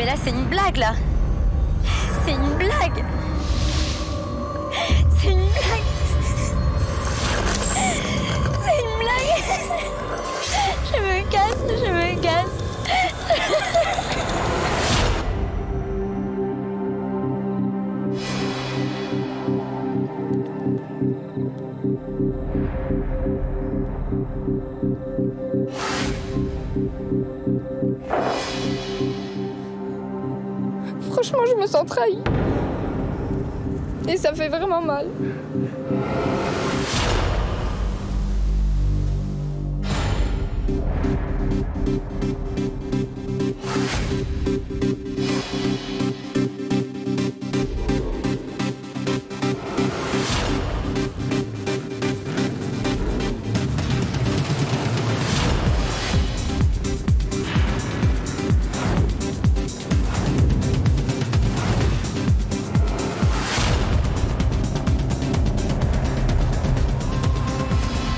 Mais là, c'est une blague, là. C'est une blague. C'est une blague. C'est une blague. Je me casse, je me casse. Franchement, je me sens trahie. Et ça fait vraiment mal.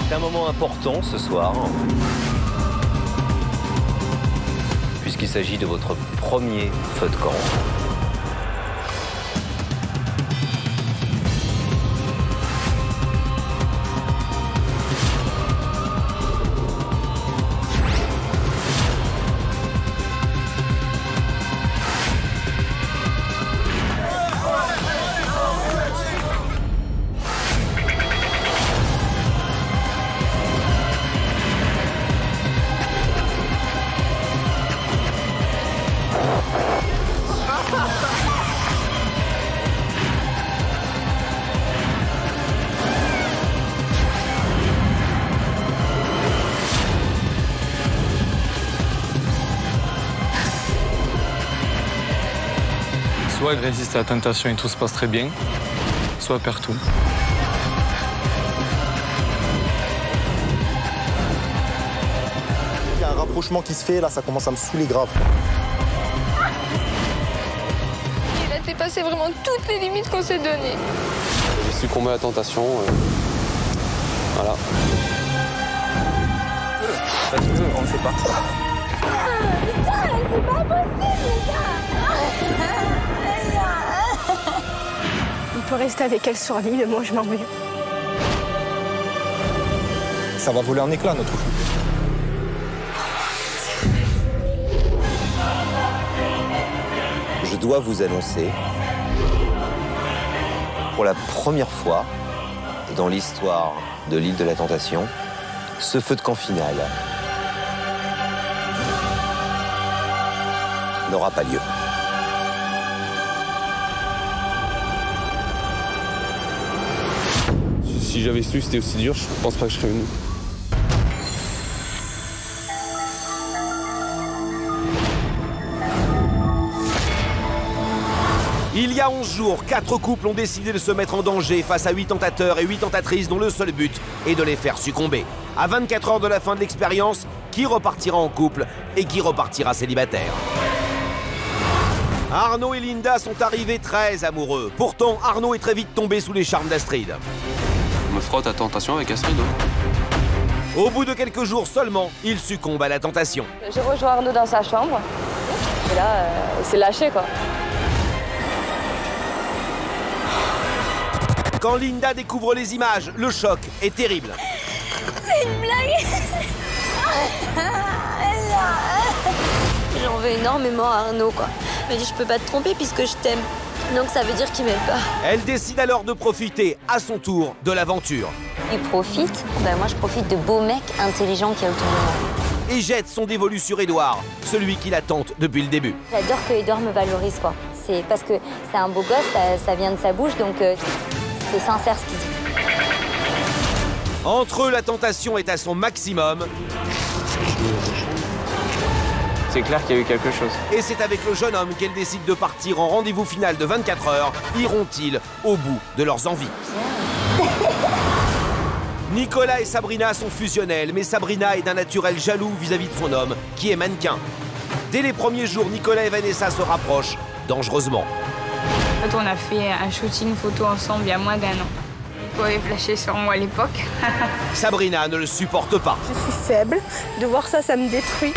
C'est un moment important ce soir, puisqu'il s'agit de votre premier feu de camp. Soit elle résiste à la tentation et tout se passe très bien, soit elle perd tout. Il y a un rapprochement qui se fait, là ça commence à me saouler grave. Il a dépassé vraiment toutes les limites qu'on s'est données. J'ai succombé à la tentation. Voilà. On ne sait pas. Putain, c'est pas possible, Il peut rester avec elle sur l'île, moi je m'en vais. Ça va voler en éclats notre couple. Je dois vous annoncer, pour la première fois dans l'histoire de l'île de la Tentation, ce feu de camp final n'aura pas lieu. Si j'avais su que c'était aussi dur, je pense pas que je serais venu. Il y a 11 jours, 4 couples ont décidé de se mettre en danger face à 8 tentateurs et 8 tentatrices dont le seul but est de les faire succomber. À 24 heures de la fin de l'expérience, qui repartira en couple et qui repartira célibataire? Arnaud et Linda sont arrivés très amoureux. Pourtant, Arnaud est très vite tombé sous les charmes d'Astrid. Je me frotte à tentation avec Astrid. Au bout de quelques jours seulement, il succombe à la tentation. J'ai rejoint Arnaud dans sa chambre. Et là, il s'est lâché, quoi. Quand Linda découvre les images, le choc est terrible. C'est une blague. J'en veux énormément à Arnaud, quoi. Il m'a dit, je peux pas te tromper puisque je t'aime. Donc ça veut dire qu'il m'aime pas. Elle décide alors de profiter, à son tour, de l'aventure. Il profite. Ben moi, je profite de beaux mecs intelligents qu'il y a autour de moi. Et jette son dévolu sur Édouard, celui qui la tente depuis le début. J'adore que Édouard me valorise, quoi. C'est parce que c'est un beau gosse, ça vient de sa bouche, donc c'est sincère ce qu'il dit. Entre eux, la tentation est à son maximum. C'est clair qu'il y a eu quelque chose. Et c'est avec le jeune homme qu'elle décide de partir en rendez-vous final de 24 heures. Iront-ils au bout de leurs envies? Nicolas et Sabrina sont fusionnels, mais Sabrina est d'un naturel jaloux vis-à-vis de son homme, qui est mannequin. Dès les premiers jours, Nicolas et Vanessa se rapprochent dangereusement. En fait, on a fait un shooting photo ensemble il y a moins d'1 an. Nico avait flashé sur moi à l'époque. Sabrina ne le supporte pas. Je suis faible. De voir ça, ça me détruit.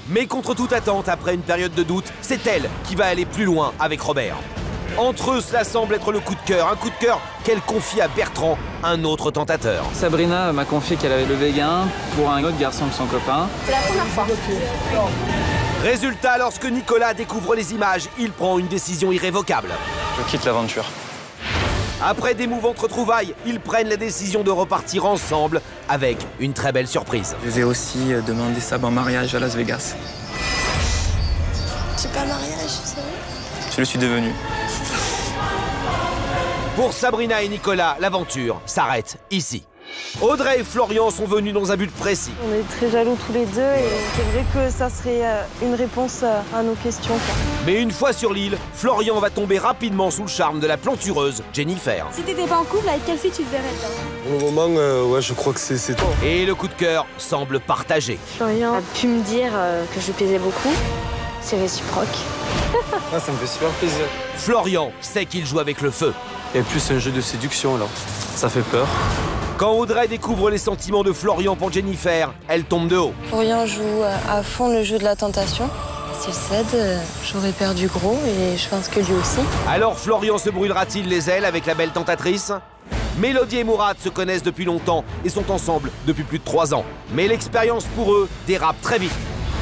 Mais contre toute attente, après une période de doute, c'est elle qui va aller plus loin avec Robert. Entre eux, cela semble être le coup de cœur. Un coup de cœur qu'elle confie à Bertrand, un autre tentateur. Sabrina m'a confié qu'elle avait levé gain pour un autre garçon de son copain. C'est la première fois. Résultat, lorsque Nicolas découvre les images, il prend une décision irrévocable. Je quitte l'aventure. Après d'émouvantes retrouvailles, ils prennent la décision de repartir ensemble avec une très belle surprise. Je vais aussi demander Sab en mariage à Las Vegas. C'est pas un mariage, c'est vrai? Je le suis devenu. Pour Sabrina et Nicolas, l'aventure s'arrête ici. Audrey et Florian sont venus dans un but précis. On est très jaloux tous les deux et c'est vrai que ça serait une réponse à nos questions. Mais une fois sur l'île, Florian va tomber rapidement sous le charme de la plantureuse Jennifer. Si t'étais pas en couple, avec quelle fille tu te verrais? Pour le moment, ouais, je crois que c'est toi. Et le coup de cœur semble partagé. Florian a pu me dire que je lui plaisais beaucoup. C'est réciproque. Ah, ça me fait super plaisir. Florian sait qu'il joue avec le feu. Et plus un jeu de séduction, là. Ça fait peur. Quand Audrey découvre les sentiments de Florian pour Jennifer, elle tombe de haut. Florian joue à fond le jeu de la tentation. S'il cède, j'aurais perdu gros et je pense que lui aussi. Alors Florian se brûlera-t-il les ailes avec la belle tentatrice? Mélodie et Mourad se connaissent depuis longtemps et sont ensemble depuis plus de 3 ans. Mais l'expérience pour eux dérape très vite.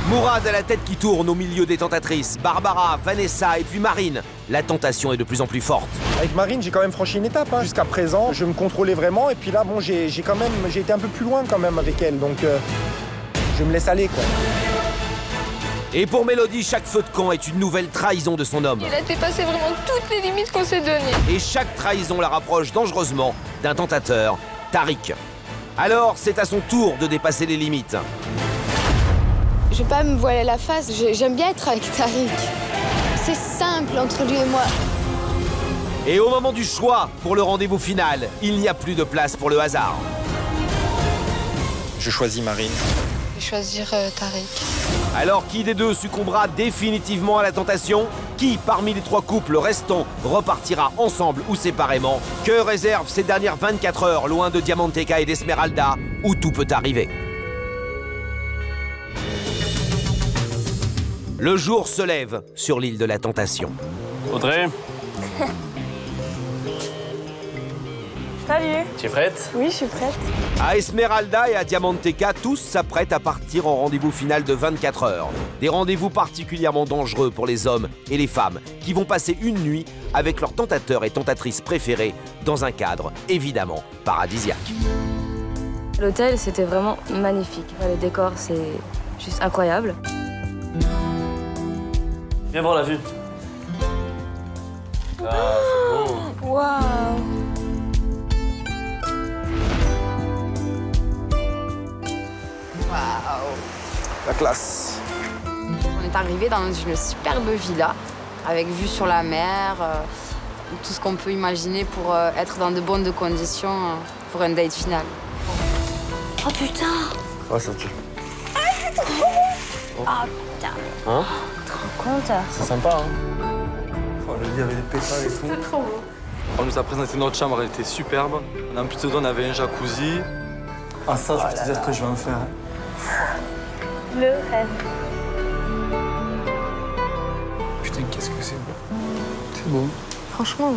Mourad a la tête qui tourne au milieu des tentatrices. Barbara, Vanessa et puis Marine. La tentation est de plus en plus forte. Avec Marine, j'ai quand même franchi une étape. Jusqu'à présent, je me contrôlais vraiment. Et puis là, bon, j'ai été un peu plus loin quand même avec elle. Donc, je me laisse aller, quoi. Et pour Mélodie, chaque feu de camp est une nouvelle trahison de son homme. Il a dépassé vraiment toutes les limites qu'on s'est données. Et chaque trahison la rapproche dangereusement d'un tentateur, Tariq. Alors, c'est à son tour de dépasser les limites. Je vais pas me voiler la face, j'aime bien être avec Tariq. C'est simple entre lui et moi. Et au moment du choix pour le rendez-vous final, il n'y a plus de place pour le hasard. Je choisis Marine. Je vais choisir Tariq. Alors qui des deux succombera définitivement à la tentation? Qui parmi les 3 couples restants repartira ensemble ou séparément? Que réservent ces dernières 24 heures loin de Diamanteca et d'Esmeralda où tout peut arriver? Le jour se lève sur l'île de la Tentation. Audrey, Salut. tu es prête? Oui, je suis prête. À Esmeralda et à Diamanteca, tous s'apprêtent à partir en rendez-vous final de 24 heures. Des rendez-vous particulièrement dangereux pour les hommes et les femmes qui vont passer une nuit avec leurs tentateurs et tentatrices préférés dans un cadre évidemment paradisiaque. L'hôtel, c'était vraiment magnifique. Les décors, c'est juste incroyable. Viens voir la vue. Ah, c'est beau. Waouh. La classe. On est arrivé dans une superbe villa avec vue sur la mer, tout ce qu'on peut imaginer pour être dans de bonnes conditions pour un date final. Oh putain! Ouais, ça tue. Ah, c'est trop bon! Oh putain! Hein? Tu te rends compte? C'est sympa, hein? Oh, le lit avec des pétales et tout. C'est trop beau. On nous a présenté notre chambre, elle était superbe. En plus de ça, on avait un jacuzzi. Ah ça, je peux te dire ce que je vais en faire. Le rêve. Putain, qu'est-ce que c'est beau. C'est beau. Franchement,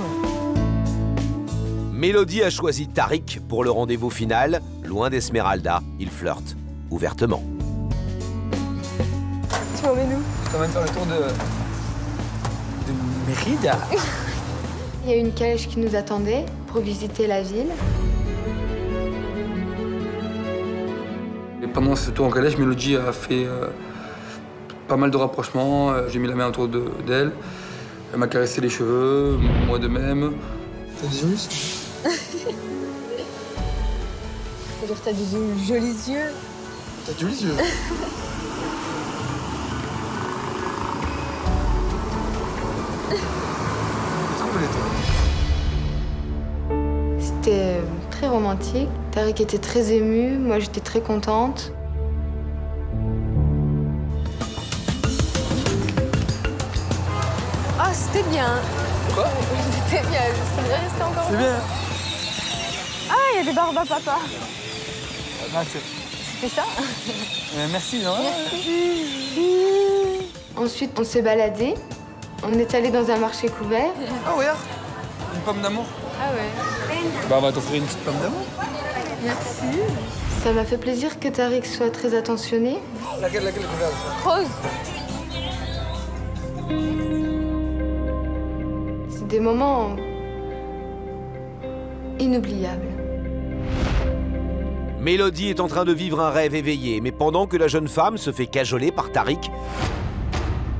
Mélodie a choisi Tariq pour le rendez-vous final. Loin d'Esmeralda, il flirte ouvertement. tu m'emmènes où? Je t'emmène faire le tour de Mérida. Il y a une calèche qui nous attendait pour visiter la ville. Et pendant ce tour en calèche, Mélodie a fait pas mal de rapprochements. J'ai mis la main autour d'elle. Elle m'a caressé les cheveux, moi de même. T'as des yeux? C'est-à-dire que t'as des jolis yeux. T'as de jolis yeux. C'était très romantique. Tariq était très ému, moi j'étais très contente. Ah, c'était bien. Quoi? C'était bien, je voudrais rester encore. C'est bien. Ah, il y a des barbes à papa. Ah, C'est ça? Merci, non? Ensuite, on s'est baladé. On est allé dans un marché couvert. Ah, regarde! Une pomme d'amour. Ah ouais. Bah, on va t'offrir une petite pomme d'amour. Merci. Ça m'a fait plaisir que Tariq soit très attentionné. Laquelle couverte? Rose. C'est des moments inoubliables. Mélodie est en train de vivre un rêve éveillé, mais pendant que la jeune femme se fait cajoler par Tariq,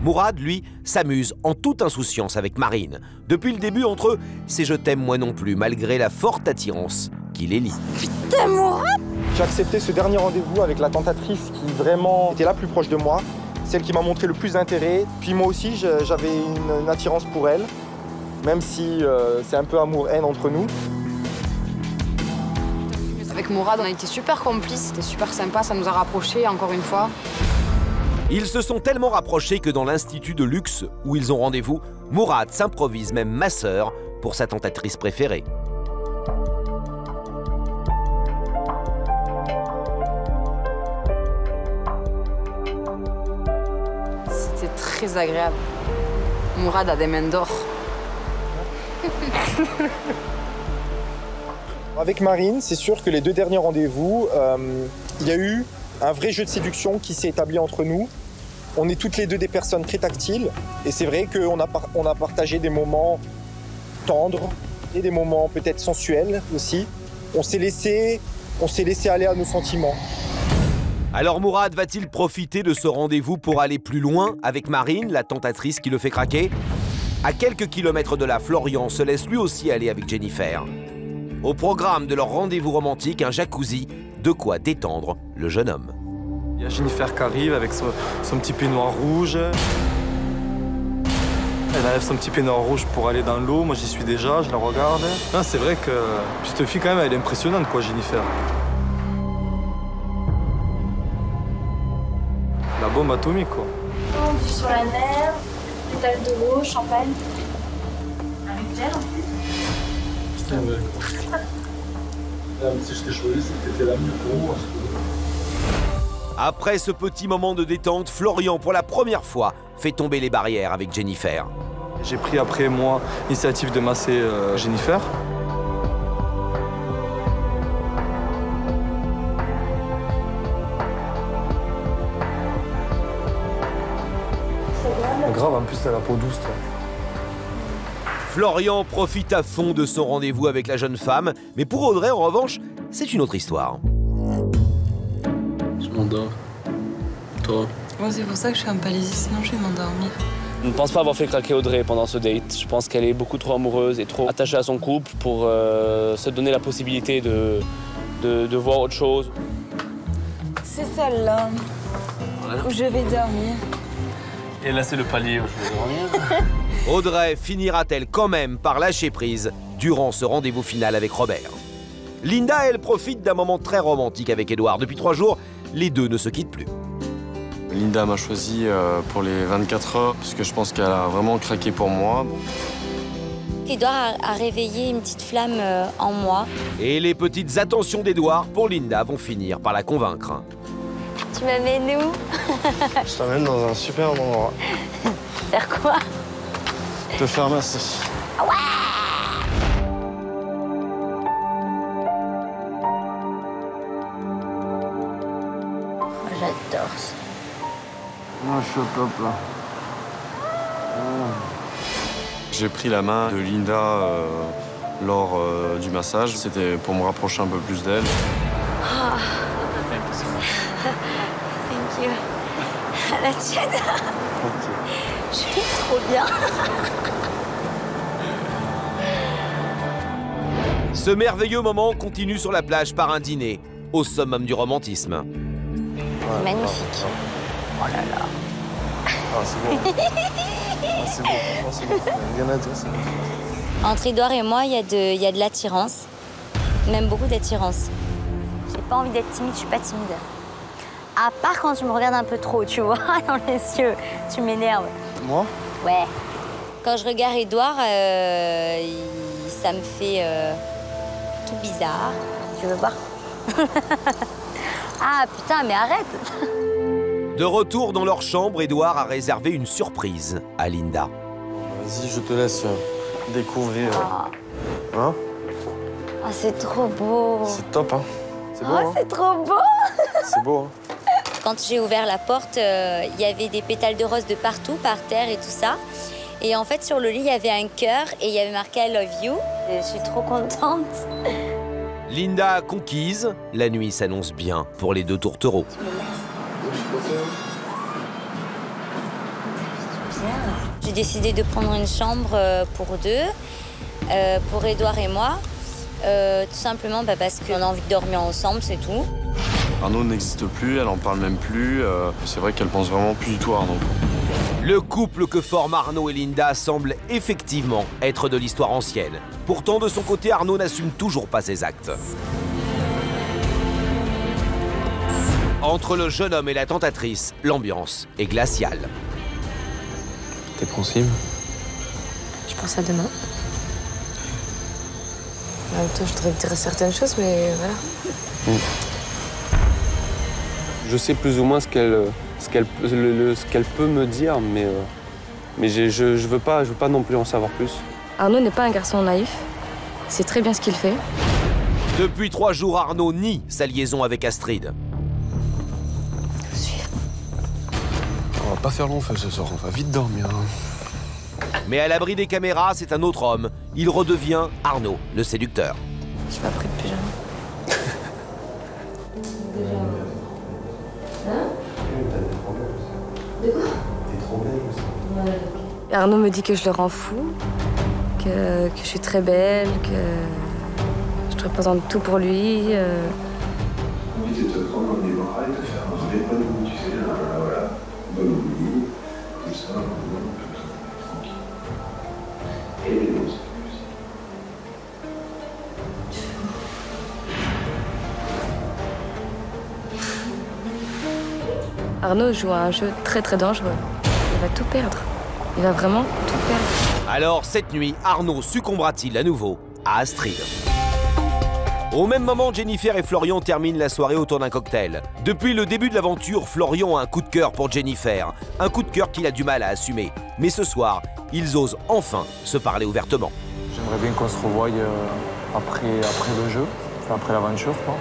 Mourad, lui, s'amuse en toute insouciance avec Marine. Depuis le début, entre eux, c'est « je t'aime moi non plus », malgré la forte attirance qui les lie. Putain, Mourad! J'ai accepté ce dernier rendez-vous avec la tentatrice qui vraiment était la plus proche de moi, celle qui m'a montré le plus d'intérêt. Puis moi aussi, j'avais une attirance pour elle, même si c'est un peu amour-haine entre nous. Avec Mourad, on a été super complices, c'était super sympa, ça nous a rapprochés encore une fois. Ils se sont tellement rapprochés que dans l'institut de luxe où ils ont rendez-vous, Mourad s'improvise même masseur pour sa tentatrice préférée. C'était très agréable. Mourad a des mains d'or. Avec Marine, c'est sûr que les 2 derniers rendez-vous, il y a eu un vrai jeu de séduction qui s'est établi entre nous. On est toutes les deux des personnes très tactiles et c'est vrai qu'on a partagé des moments tendres et des moments peut-être sensuels aussi. On s'est laissé aller à nos sentiments. Alors Mourad va-t-il profiter de ce rendez-vous pour aller plus loin avec Marine, la tentatrice qui le fait craquer? À quelques kilomètres de là, Florian se laisse lui aussi aller avec Jennifer. Au programme de leur rendez-vous romantique, un jacuzzi, de quoi détendre le jeune homme. Il y a Jennifer qui arrive avec son petit peignoir rouge. Elle enlève son petit peignoir rouge pour aller dans l'eau. Moi, j'y suis déjà, je la regarde. C'est vrai que cette fille, quand même, elle est impressionnante, quoi, Jennifer. La bombe atomique, quoi. On vit sur la mer, pétale de l'eau, champagne. Avec gel en plus. Putain, ouais. Si je t'ai choisi, c'était la mieux pour moi. Après ce petit moment de détente, Florian, pour la première fois, fait tomber les barrières avec Jennifer. J'ai pris après moi l'initiative de masser Jennifer. Grave, en plus, t'as la peau douce, toi. Florian profite à fond de son rendez-vous avec la jeune femme, mais pour Audrey, en revanche, c'est une autre histoire. Je m'endors. Toi? Moi, c'est pour ça que je suis un palaisie, sinon je vais m'endormir. Je ne pense pas avoir fait craquer Audrey pendant ce date. Je pense qu'elle est beaucoup trop amoureuse et trop attachée à son couple pour se donner la possibilité de voir autre chose. C'est celle-là où je vais dormir. Et là, c'est le palier où je vais dormir. Audrey finira-t-elle quand même par lâcher prise durant ce rendez-vous final avec Robert? Linda, elle, profite d'un moment très romantique avec Édouard. Depuis 3 jours, les deux ne se quittent plus. Linda m'a choisi pour les 24 heures parce que je pense qu'elle a vraiment craqué pour moi. Édouard a réveillé une petite flamme en moi. Et les petites attentions d'Édouard pour Linda vont finir par la convaincre. Tu m'amènes où? Je t'amène dans un super endroit. Faire quoi? Te faire masser. Ah ouais! J'adore ça. Moi, je suis au top, là. J'ai pris la main de Linda lors du massage. C'était pour me rapprocher un peu plus d'elle. Oh. Thank you. La tienne. Je suis trop bien. Ce merveilleux moment continue sur la plage par un dîner, au summum du romantisme. C'est magnifique. Oh là là. Ah, c'est beau. Ah, c'est beau. Ah, c'est beau. Bien à toi, c'est beau. Entre Édouard et moi, il y a de l'attirance. Même beaucoup d'attirance. J'ai pas envie d'être timide, je suis pas timide. À part quand tu me regardes un peu trop, tu vois, dans les yeux. Tu m'énerves. Moi? Ouais. Quand je regarde Édouard, ça me fait tout bizarre. Tu veux voir? Ah, Ah putain, mais arrête. De retour dans leur chambre, Édouard a réservé une surprise à Linda. Vas-y, je te laisse découvrir. Hein? Ah, c'est trop beau. C'est top, hein? C'est beau, Oh, hein? c'est trop beau. C'est beau, hein? Quand j'ai ouvert la porte, il y avait des pétales de rose de partout, par terre et tout ça. Et en fait, sur le lit, il y avait un cœur et il y avait marqué I love you. Et je suis trop contente. Linda conquise, la nuit s'annonce bien pour les deux tourtereaux. J'ai décidé de prendre une chambre pour deux, pour Édouard et moi. Tout simplement parce qu'on a envie de dormir ensemble, c'est tout. Arnaud n'existe plus, elle en parle même plus. C'est vrai qu'elle pense vraiment plus du tout à Arnaud. Le couple que forment Arnaud et Linda semble effectivement être de l'histoire ancienne. Pourtant, de son côté, Arnaud n'assume toujours pas ses actes. Entre le jeune homme et la tentatrice, l'ambiance est glaciale. T'es pensive? Je pense à demain. En même temps, je voudrais te dire certaines choses, mais voilà. Je sais plus ou moins ce qu'elle peut me dire, mais je veux pas non plus en savoir plus. Arnaud n'est pas un garçon naïf. Il sait très bien ce qu'il fait. Depuis 3 jours, Arnaud nie sa liaison avec Astrid. On va pas faire long feu ce soir, on va vite dormir. Mais à l'abri des caméras, c'est un autre homme. Il redevient Arnaud, le séducteur. Je suis pas pris de pyjama. De quoi? T'es trop belle aussi. Arnaud me dit que je le rends fou, que je suis très belle, que je représente tout pour lui. L'idée de te prendre dans les bras et de faire un vrai pas de bout, tu sais, voilà, bonne au bout, comme ça, tranquille. Et les mots, c'est Arnaud joue à un jeu très très dangereux. Il va tout perdre. Il va vraiment tout perdre. Alors, cette nuit, Arnaud succombera-t-il à nouveau à Astrid? Au même moment, Jennifer et Florian terminent la soirée autour d'un cocktail. Depuis le début de l'aventure, Florian a un coup de cœur pour Jennifer. Un coup de cœur qu'il a du mal à assumer. Mais ce soir, ils osent enfin se parler ouvertement. J'aimerais bien qu'on se revoie après le jeu, enfin, après l'aventure, quoi.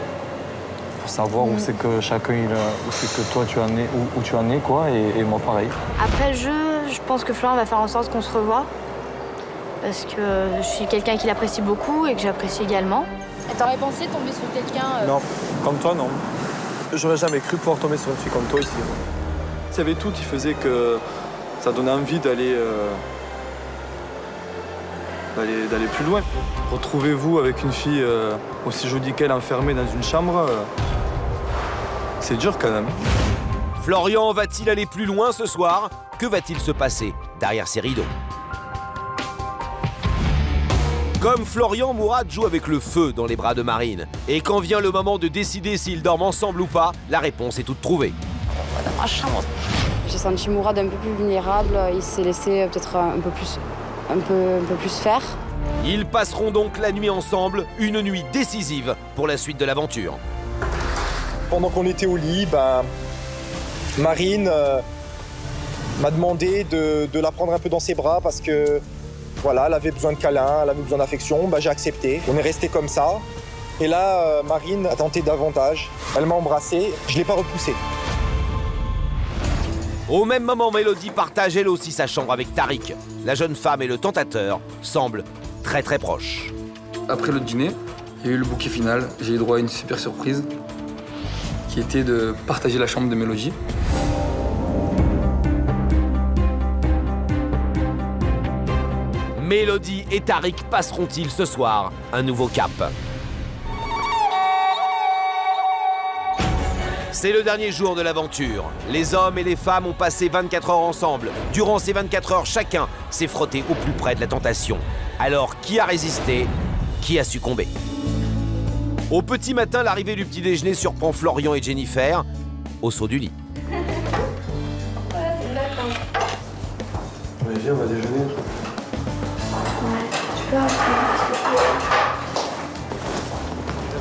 Pour savoir où c'est que chacun, où c'est que toi tu en es, où tu en es, quoi, et moi pareil. Après le jeu, je pense que Florian va faire en sorte qu'on se revoie. Parce que je suis quelqu'un qui l'apprécie beaucoup et que j'apprécie également. T'aurais pensé tomber sur quelqu'un Non, comme toi, non. J'aurais jamais cru pouvoir tomber sur une fille comme toi ici. Il y avait tout qui faisait que ça donnait envie d'aller plus loin. Retrouvez-vous avec une fille aussi jolie qu'elle enfermée dans une chambre, c'est dur quand même. Florian va-t-il aller plus loin ce soir? Que va-t-il se passer derrière ces rideaux? Comme Florian, Mourad joue avec le feu dans les bras de Marine. Et quand vient le moment de décider s'ils dorment ensemble ou pas, la réponse est toute trouvée. On va dans ma chambre. J'ai senti Mourad un peu plus vulnérable. Il s'est laissé peut-être un peu plus faire. Ils passeront donc la nuit ensemble, une nuit décisive pour la suite de l'aventure. Pendant qu'on était au lit, Marine m'a demandé de la prendre un peu dans ses bras parce que voilà, elle avait besoin de câlins, elle avait besoin d'affection. J'ai accepté. On est resté comme ça. Et là, Marine a tenté davantage. Elle m'a embrassé. Je ne l'ai pas repoussé. Au même moment, Mélodie partage elle aussi sa chambre avec Tariq. La jeune femme et le tentateur semblent très très proches. Après le dîner, il y a eu le bouquet final. J'ai eu droit à une super surprise qui était de partager la chambre de Mélodie. Mélodie et Tariq passeront-ils ce soir un nouveau cap? C'est le dernier jour de l'aventure. Les hommes et les femmes ont passé 24 heures ensemble. Durant ces 24 heures, chacun s'est frotté au plus près de la tentation. Alors, qui a résisté? Qui a succombé? Au petit matin, l'arrivée du petit déjeuner surprend Florian et Jennifer au saut du lit. Allez, viens, on va déjeuner.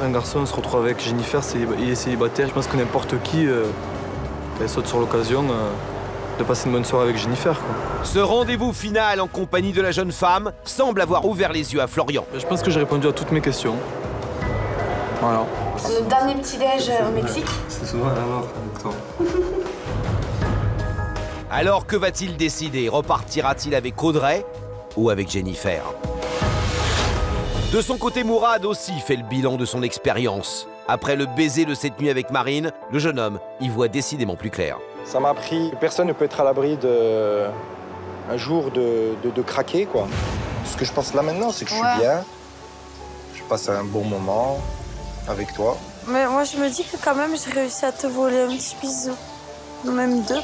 un garçon se retrouve avec Jennifer, il est célibataire. Je pense que n'importe qui saute sur l'occasion de passer une bonne soirée avec Jennifer, quoi. Ce rendez-vous final en compagnie de la jeune femme semble avoir ouvert les yeux à Florian. Je pense que j'ai répondu à toutes mes questions. Voilà. Notre dernier petit-déj au Mexique. C'est souvent la mort avec toi. Alors que va-t-il décider? Repartira-t-il avec Audrey ou avec Jennifer? De son côté, Mourad aussi fait le bilan de son expérience. Après le baiser de cette nuit avec Marine, le jeune homme y voit décidément plus clair. Ça m'a appris que personne ne peut être à l'abri un jour de craquer, quoi. Ce que je pense là maintenant, c'est que je suis bien. Je passe un bon moment avec toi. Mais moi, je me dis que quand même, j'ai réussi à te voler un petit bisou. Même deux.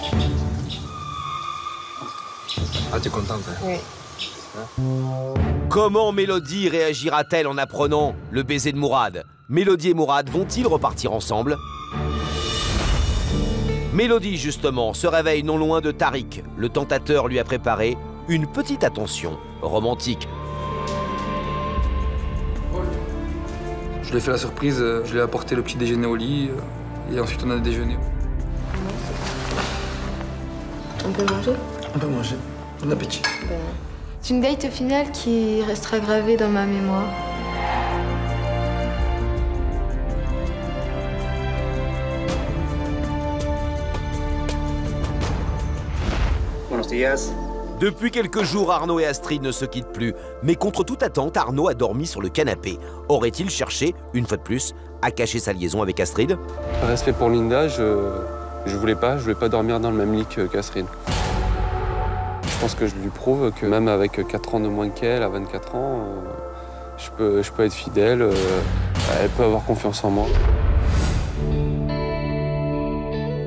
Ah, t'es contente, hein? Oui. Comment Mélodie réagira-t-elle en apprenant le baiser de Mourad? Mélodie et Mourad vont-ils repartir ensemble? Mélodie, justement, se réveille non loin de Tariq. Le tentateur lui a préparé une petite attention romantique. Je lui ai fait la surprise, je lui ai apporté le petit déjeuner au lit et ensuite on a déjeuné. On peut manger? On peut manger. Bon appétit. C'est une date finale qui restera gravée dans ma mémoire. Buenos días. Depuis quelques jours, Arnaud et Astrid ne se quittent plus. Mais contre toute attente, Arnaud a dormi sur le canapé. Aurait-il cherché, une fois de plus, à cacher sa liaison avec Astrid? Par respect pour Linda, je voulais pas dormir dans le même lit qu'Astrid. Je pense que je lui prouve que même avec 4 ans de moins qu'elle, à 24 ans, je peux être fidèle, elle peut avoir confiance en moi.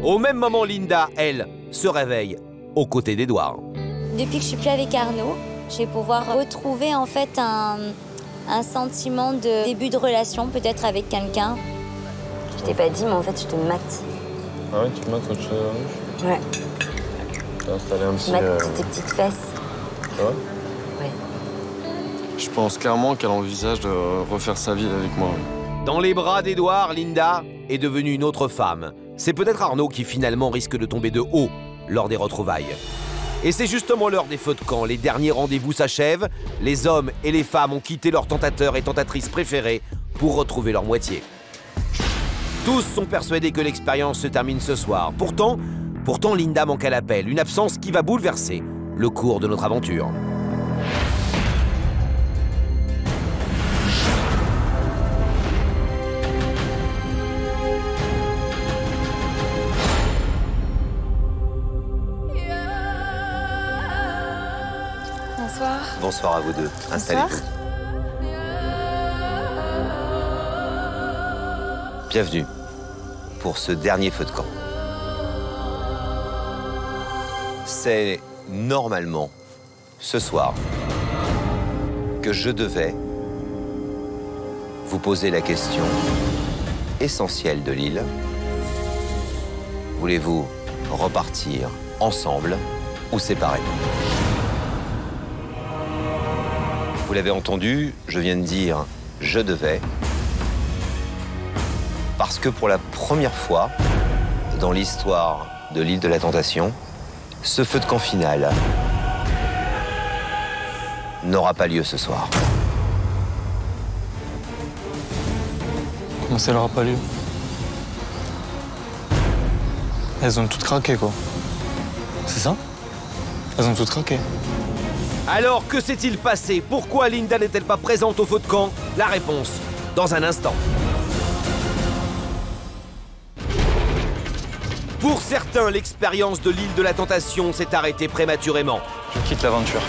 Au même moment, Linda, elle, se réveille aux côtés d'Edouard. Depuis que je suis plus avec Arnaud, je vais pouvoir retrouver en fait un sentiment de début de relation, peut-être avec quelqu'un. Je t'ai pas dit, mais en fait, je te mate. Ah ouais, tu te mates autre chose? Ouais. T'as installé un petit... Tes petites fesses. Ah ouais? Ouais. Je pense clairement qu'elle envisage de refaire sa vie avec moi. Dans les bras d'Edouard, Linda est devenue une autre femme. C'est peut-être Arnaud qui finalement risque de tomber de haut lors des retrouvailles. Et c'est justement l'heure des feux de camp. Les derniers rendez-vous s'achèvent. Les hommes et les femmes ont quitté leurs tentateurs et tentatrices préférés pour retrouver leur moitié. Tous sont persuadés que l'expérience se termine ce soir. Pourtant, Linda manque à l'appel. Une absence qui va bouleverser le cours de notre aventure. Bonsoir. Bonsoir à vous deux. Installez-vous. Bienvenue pour ce dernier feu de camp. C'est normalement ce soir que je devais vous poser la question essentielle de l'île. Voulez-vous repartir ensemble ou séparés? Vous l'avez entendu, je viens de dire « je devais » parce que pour la première fois dans l'histoire de l'île de la Tentation, ce feu de camp final n'aura pas lieu ce soir. Comment ça n'aura pas lieu? Elles ont toutes craqué, quoi. C'est ça? Elles ont toutes craqué. Alors, que s'est-il passé? Pourquoi Linda n'est-elle pas présente au feu de camp? La réponse, dans un instant. Pour certains, l'expérience de l'île de la Tentation s'est arrêtée prématurément. Je quitte l'aventure.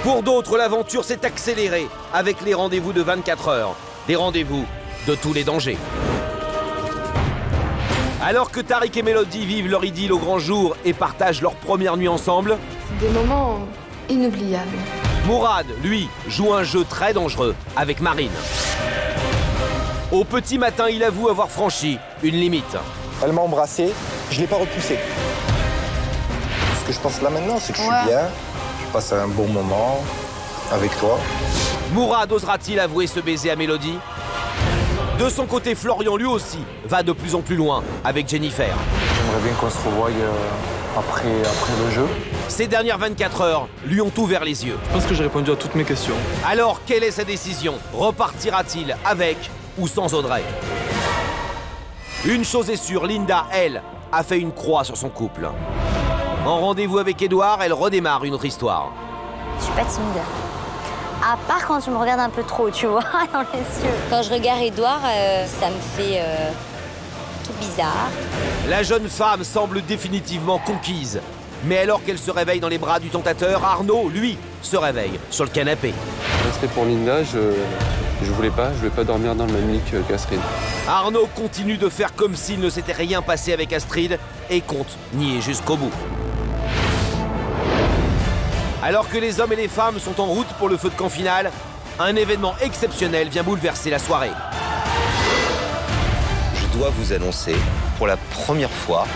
Pour d'autres, l'aventure s'est accélérée avec les rendez-vous de 24 heures. Des rendez-vous de tous les dangers. Alors que Tariq et Mélodie vivent leur idylle au grand jour et partagent leur première nuit ensemble, Des moments inoubliables. Mourad, lui, joue un jeu très dangereux avec Marine. Au petit matin, il avoue avoir franchi une limite. Elle m'a embrassé, je ne l'ai pas repoussé. Ce que je pense là maintenant, c'est que je suis bien. Je passe un bon moment avec toi. Mourad osera-t-il avouer ce baiser à Mélodie? De son côté, Florian, lui aussi, va de plus en plus loin avec Jennifer. J'aimerais bien qu'on se revoie après le jeu. Ces dernières 24 heures lui ont ouvert les yeux. Je pense que j'ai répondu à toutes mes questions. Alors, quelle est sa décision? Repartira-t-il avec ou sans Audrey? Une chose est sûre, Linda, elle, a fait une croix sur son couple. En rendez-vous avec Édouard, elle redémarre une autre histoire. Je suis pas timide. À part quand tu me regardes un peu trop, tu vois, dans les yeux. Quand je regarde Édouard, ça me fait tout bizarre. La jeune femme semble définitivement conquise. Mais alors qu'elle se réveille dans les bras du tentateur, Arnaud, lui, se réveille sur le canapé. C'était pour Linda, je voulais pas dormir dans le même lit qu'Astrid. Arnaud continue de faire comme s'il ne s'était rien passé avec Astrid et compte nier jusqu'au bout. Alors que les hommes et les femmes sont en route pour le feu de camp final, un événement exceptionnel vient bouleverser la soirée. Je dois vous annoncer, pour la première fois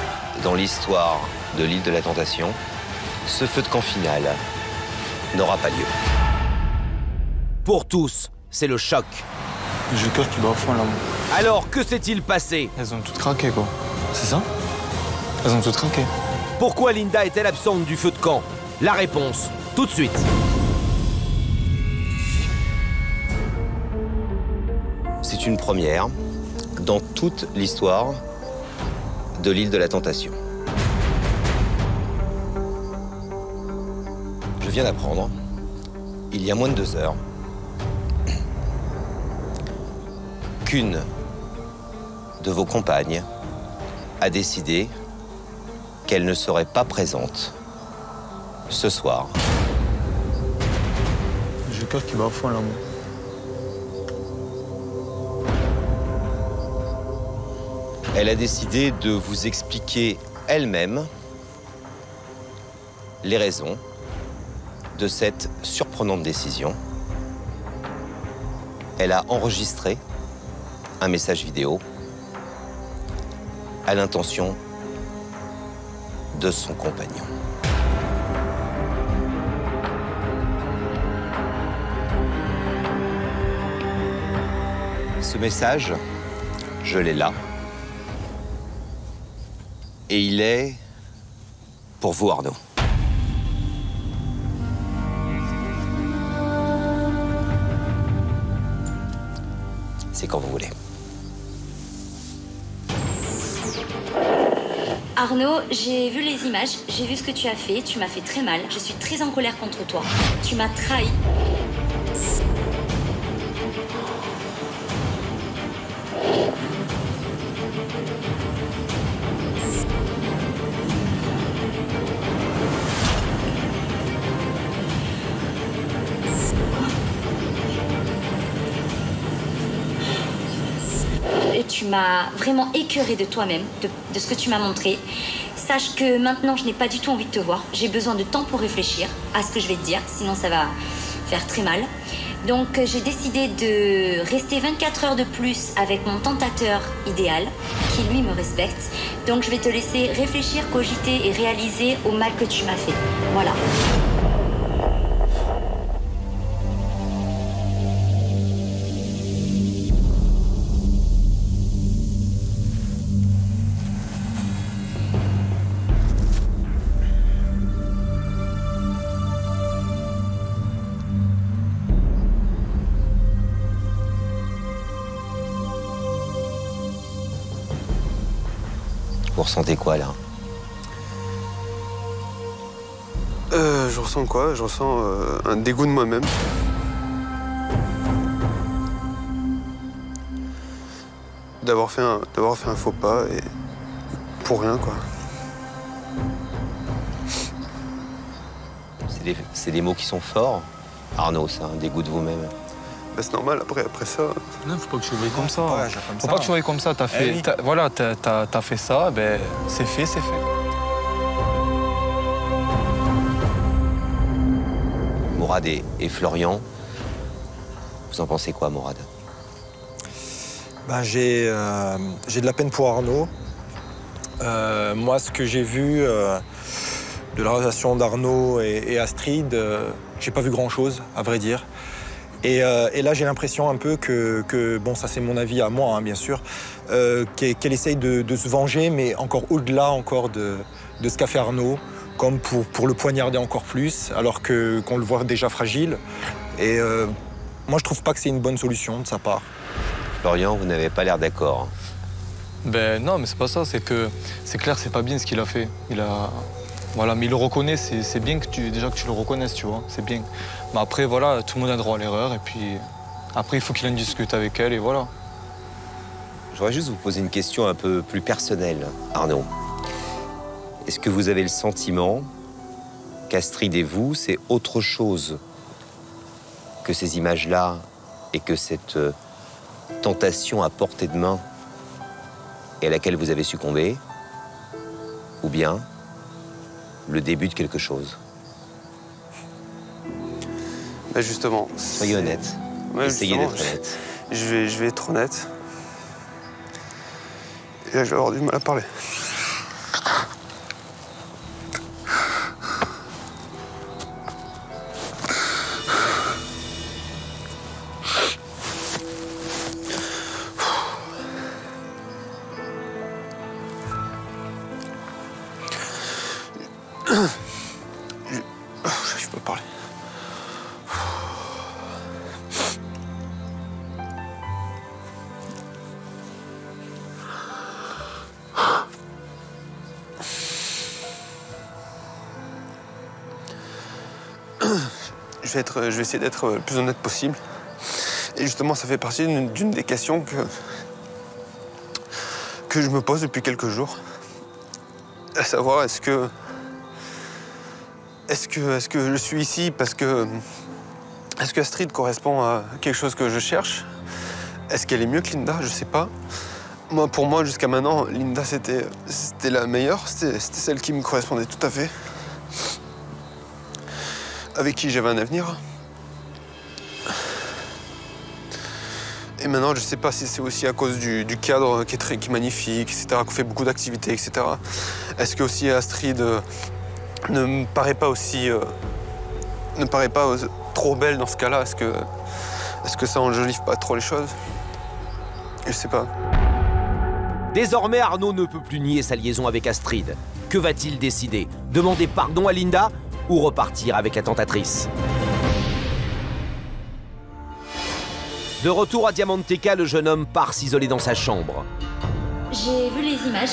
dans l'histoire de l'île de la Tentation, ce feu de camp final n'aura pas lieu. Pour tous, c'est le choc. J'ai le cœur qui bat au fond là. Alors, que s'est-il passé? Elles ont toutes craqué quoi. C'est ça? Elles ont toutes craqué. Pourquoi Linda est-elle absente du feu de camp? La réponse, tout de suite. C'est une première dans toute l'histoire de l'île de la Tentation. Je viens d'apprendre, il y a moins de 2 heures, qu'une de vos compagnes a décidé qu'elle ne serait pas présente ce soir. J'ai le cœur qui bat au fond là. Elle a décidé de vous expliquer elle-même les raisons de cette surprenante décision. Elle a enregistré un message vidéo à l'intention de son compagnon. Ce message, je l'ai là. Et il est pour vous, Arnaud. C'est quand vous voulez. Arnaud, j'ai vu les images, j'ai vu ce que tu as fait, tu m'as fait très mal. Je suis très en colère contre toi. Tu m'as trahi. Et tu m'as vraiment écœurée de toi-même, de ce que tu m'as montré. Sache que maintenant, je n'ai pas du tout envie de te voir. J'ai besoin de temps pour réfléchir à ce que je vais te dire, sinon ça va faire très mal. Donc, j'ai décidé de rester 24 heures de plus avec mon tentateur idéal, qui lui me respecte. Donc, je vais te laisser réfléchir, cogiter et réaliser au mal que tu m'as fait. Voilà. Vous ressentez quoi, là? Je ressens quoi? Je ressens un dégoût de moi-même. D'avoir fait un faux pas et pour rien, quoi. C'est des mots qui sont forts. Arnaud, ça, un dégoût de vous-même. Bah, c'est normal, après ça... Non, faut pas que tu le veuilles comme ça. Ouais, Faut pas que tu le veuilles comme ça. T'as fait, oui. voilà, t'as fait ça, ben c'est fait, c'est fait. Mourad et Florian, vous en pensez quoi, Mourad? Ben, j'ai de la peine pour Arnaud. Moi, ce que j'ai vu de la relation d'Arnaud et Astrid, j'ai pas vu grand-chose, à vrai dire. Et là, j'ai l'impression un peu que bon, ça c'est mon avis à moi, hein, bien sûr, qu'elle essaye de se venger, mais encore au-delà encore de ce qu'a fait Arnaud, comme pour le poignarder encore plus, alors qu'on le voit déjà fragile. Et moi, je trouve pas que c'est une bonne solution de sa part. Florian, vous n'avez pas l'air d'accord. Ben non, mais c'est pas ça, c'est que c'est clair, c'est pas bien ce qu'il a fait. Voilà, mais il le reconnaît, c'est bien que tu le reconnaisses, tu vois, c'est bien. Mais après, voilà, tout le monde a droit à l'erreur, et puis après, il faut qu'il en discute avec elle, et voilà. Je voudrais juste vous poser une question un peu plus personnelle, Arnaud. Est-ce que vous avez le sentiment qu'Astrid et vous, c'est autre chose que ces images-là et que cette tentation à portée de main et à laquelle vous avez succombé, ou bien le début de quelque chose? Ben justement. Soyez honnête. Ouais, essayez d'être honnête. Je vais être honnête. Et là, je vais avoir du mal à parler. Je peux parler. Je vais essayer d'être le plus honnête possible. Et justement, ça fait partie d'une des questions que je me pose depuis quelques jours. À savoir, est-ce que je suis ici parce que... Est-ce que Astrid correspond à quelque chose que je cherche? Est-ce qu'elle est mieux que Linda? Je sais pas. Pour moi, jusqu'à maintenant, Linda, c'était la meilleure. C'était celle qui me correspondait tout à fait. Avec qui j'avais un avenir. Et maintenant, je sais pas si c'est aussi à cause du cadre qui est magnifique, etc., qu'on fait beaucoup d'activités, etc. Est-ce que aussi Astrid ne me paraît pas aussi... ne paraît pas trop belle dans ce cas-là? Est-ce que ça enjolive pas trop les choses? Je sais pas. Désormais, Arnaud ne peut plus nier sa liaison avec Astrid. Que va-t-il décider? Demander pardon à Linda ou repartir avec la tentatrice? De retour à Diamanteca, le jeune homme part s'isoler dans sa chambre. J'ai vu les images.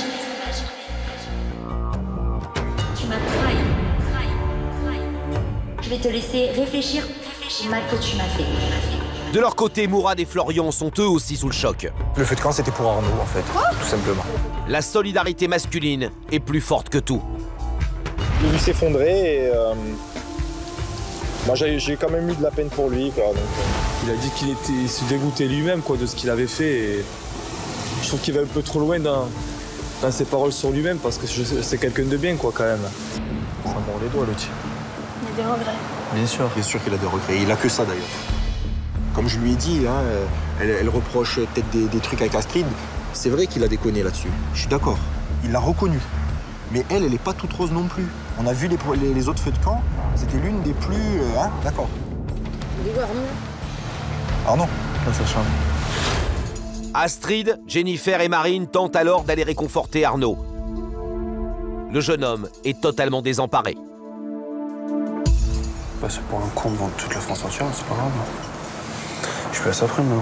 Tu m'as trahi. Je vais te laisser réfléchir au mal que tu m'as fait. De leur côté, Mourad et Florian sont eux aussi sous le choc. Le feu de camp, c'était pour Arnaud, en fait, tout simplement. La solidarité masculine est plus forte que tout. J'ai vu s'effondrer et moi j'ai quand même eu de la peine pour lui, quoi. Donc, Il a dit qu'il se dégoûtait lui-même, quoi, de ce qu'il avait fait. Et je trouve qu'il va un peu trop loin dans ses paroles sur lui-même, parce que c'est quelqu'un de bien, quoi, quand même. Ça mord les doigts, le tien. Il y a des regrets. Bien sûr qu'il a des regrets. Il a que ça, d'ailleurs. Comme je lui ai dit, hein, elle reproche peut-être des trucs avec Astrid. C'est vrai qu'il a déconné là-dessus. Je suis d'accord. Il l'a reconnu. Mais elle n'est pas toute rose non plus. On a vu les autres feux de camp. C'était l'une des plus... hein, d'accord. Arnaud. Dans sa chambre. Astrid, Jennifer et Marine tentent alors d'aller réconforter Arnaud. Le jeune homme est totalement désemparé. C'est pour un con devant toute la France entière, c'est pas grave. Je suis à ça après, mais...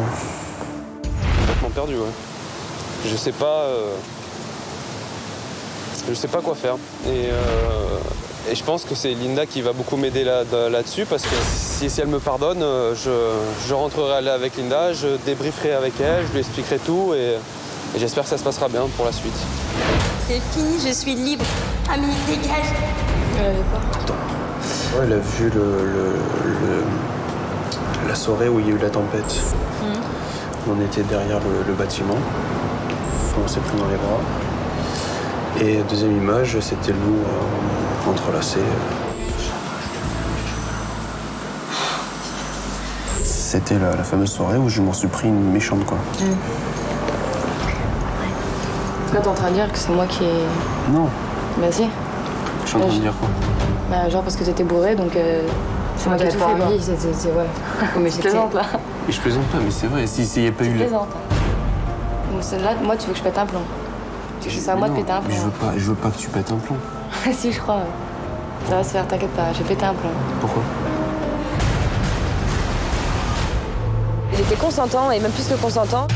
Complètement perdu, ouais. Je sais pas quoi faire. Et je pense que c'est Linda qui va beaucoup m'aider là-dessus, parce que si elle me pardonne, je rentrerai avec Linda, je débrieferai avec elle, je lui expliquerai tout et j'espère que ça se passera bien pour la suite. C'est fini, je suis libre. Amélie, dégage. Ouais, elle a vu la soirée où il y a eu la tempête. On était derrière le bâtiment. On s'est pris dans les bras. Et deuxième image, c'était nous entrelacés. C'était la fameuse soirée où je m'en suis pris une méchante, quoi. Là, t'es en train de dire que c'est moi qui ai... Non. Bah si. Je suis en train de dire quoi? Bah genre parce que t'étais bourré, donc C'est moi qui ai tout fait, quoi. Ouais. Mais je plaisante, là. Et je plaisante pas, mais c'est vrai, s'il n'y a pas eu... Je plaisante. Donc celle-là, moi, tu veux que je pète un plomb. C'est à moi de péter un plomb. Je veux pas que tu pètes un plomb. Si, je crois. Ça va se faire, t'inquiète pas, je vais péter un plomb. Pourquoi? Il était consentant, et même plus que consentant.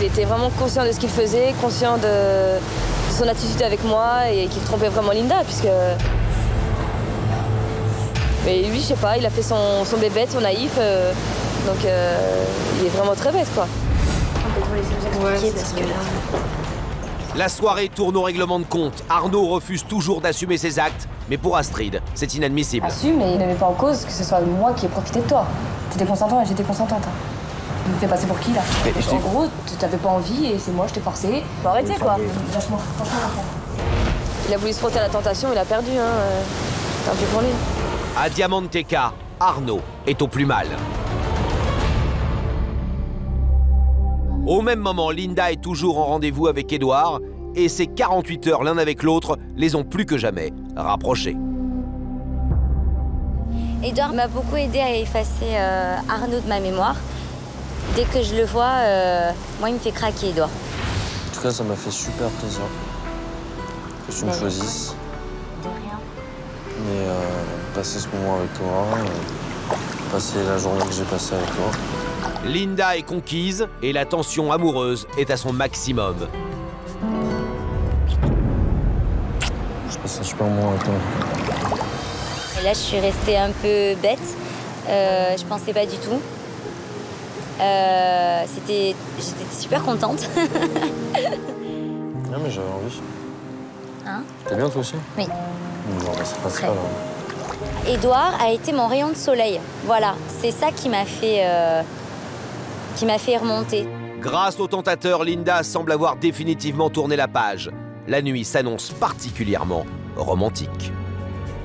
Il était vraiment conscient de ce qu'il faisait, conscient de son attitude avec moi et qu'il trompait vraiment Linda, puisque... Mais lui, je sais pas, il a fait son bébête, son naïf, donc il est vraiment très bête, quoi. Ouais, parce que là... La soirée tourne au règlement de compte. Arnaud refuse toujours d'assumer ses actes, mais pour Astrid, c'est inadmissible. Assume, mais il ne met pas en cause que ce soit moi qui ai profité de toi. T'étais consentant et j'étais consentante. Tu me fais passer pour qui, là? En gros, t'avais pas envie et c'est moi, je t'ai forcé. Faut arrêter, quoi. Lâche-moi, franchement. Il a voulu se frotter à la tentation, il a perdu, hein. C'est un peu pour lui. À Diamanteca, Arnaud est au plus mal. Au même moment, Linda est toujours en rendez-vous avec Édouard et ces 48 heures l'un avec l'autre les ont plus que jamais rapprochés. Édouard m'a beaucoup aidé à effacer Arnaud de ma mémoire. Dès que je le vois, moi, il me fait craquer, Édouard. En tout cas, ça m'a fait super plaisir que tu me choisisses. De rien. Mais passer ce moment avec toi, passer la journée que j'ai passée avec toi. Linda est conquise et la tension amoureuse est à son maximum. Je passe un super moment avec toi. Et là, je suis restée un peu bête. Je pensais pas du tout. J'étais super contente. Non, mais j'avais envie. Hein? T'es bien, toi aussi? Oui. Bon, bah, c'est pas ça, là. Édouard a été mon rayon de soleil. Voilà, c'est ça qui m'a fait remonter. Grâce au tentateur, Linda semble avoir définitivement tourné la page. La nuit s'annonce particulièrement romantique.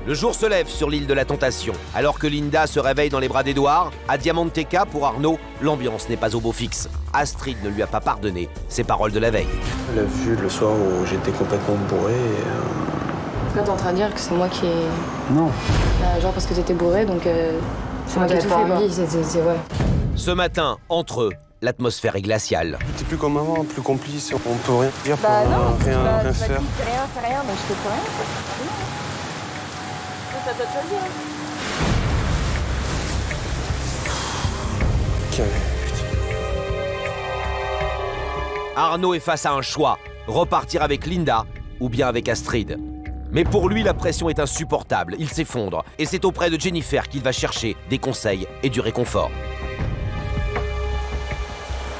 Le jour se lève sur l'île de la Tentation. Alors que Linda se réveille dans les bras d'Édouard, à Diamanteca, pour Arnaud, l'ambiance n'est pas au beau fixe. Astrid ne lui a pas pardonné ses paroles de la veille. Elle a vu le soir où j'étais complètement bourré Là, t'es en train de dire que c'est moi qui ai... Non. Genre parce que t'étais bourré, donc c'est moi qui ai tout fait, quoi. Ce matin, entre eux, l'atmosphère est glaciale. T'es plus comme avant, plus complice, on peut rien dire pour rien faire. Rien, c'est rien, donc je fais plus rien. Ça t'a déjà dit, Arnaud est face à un choix, repartir avec Linda ou bien avec Astrid. Mais pour lui, la pression est insupportable, il s'effondre. Et c'est auprès de Jennifer qu'il va chercher des conseils et du réconfort.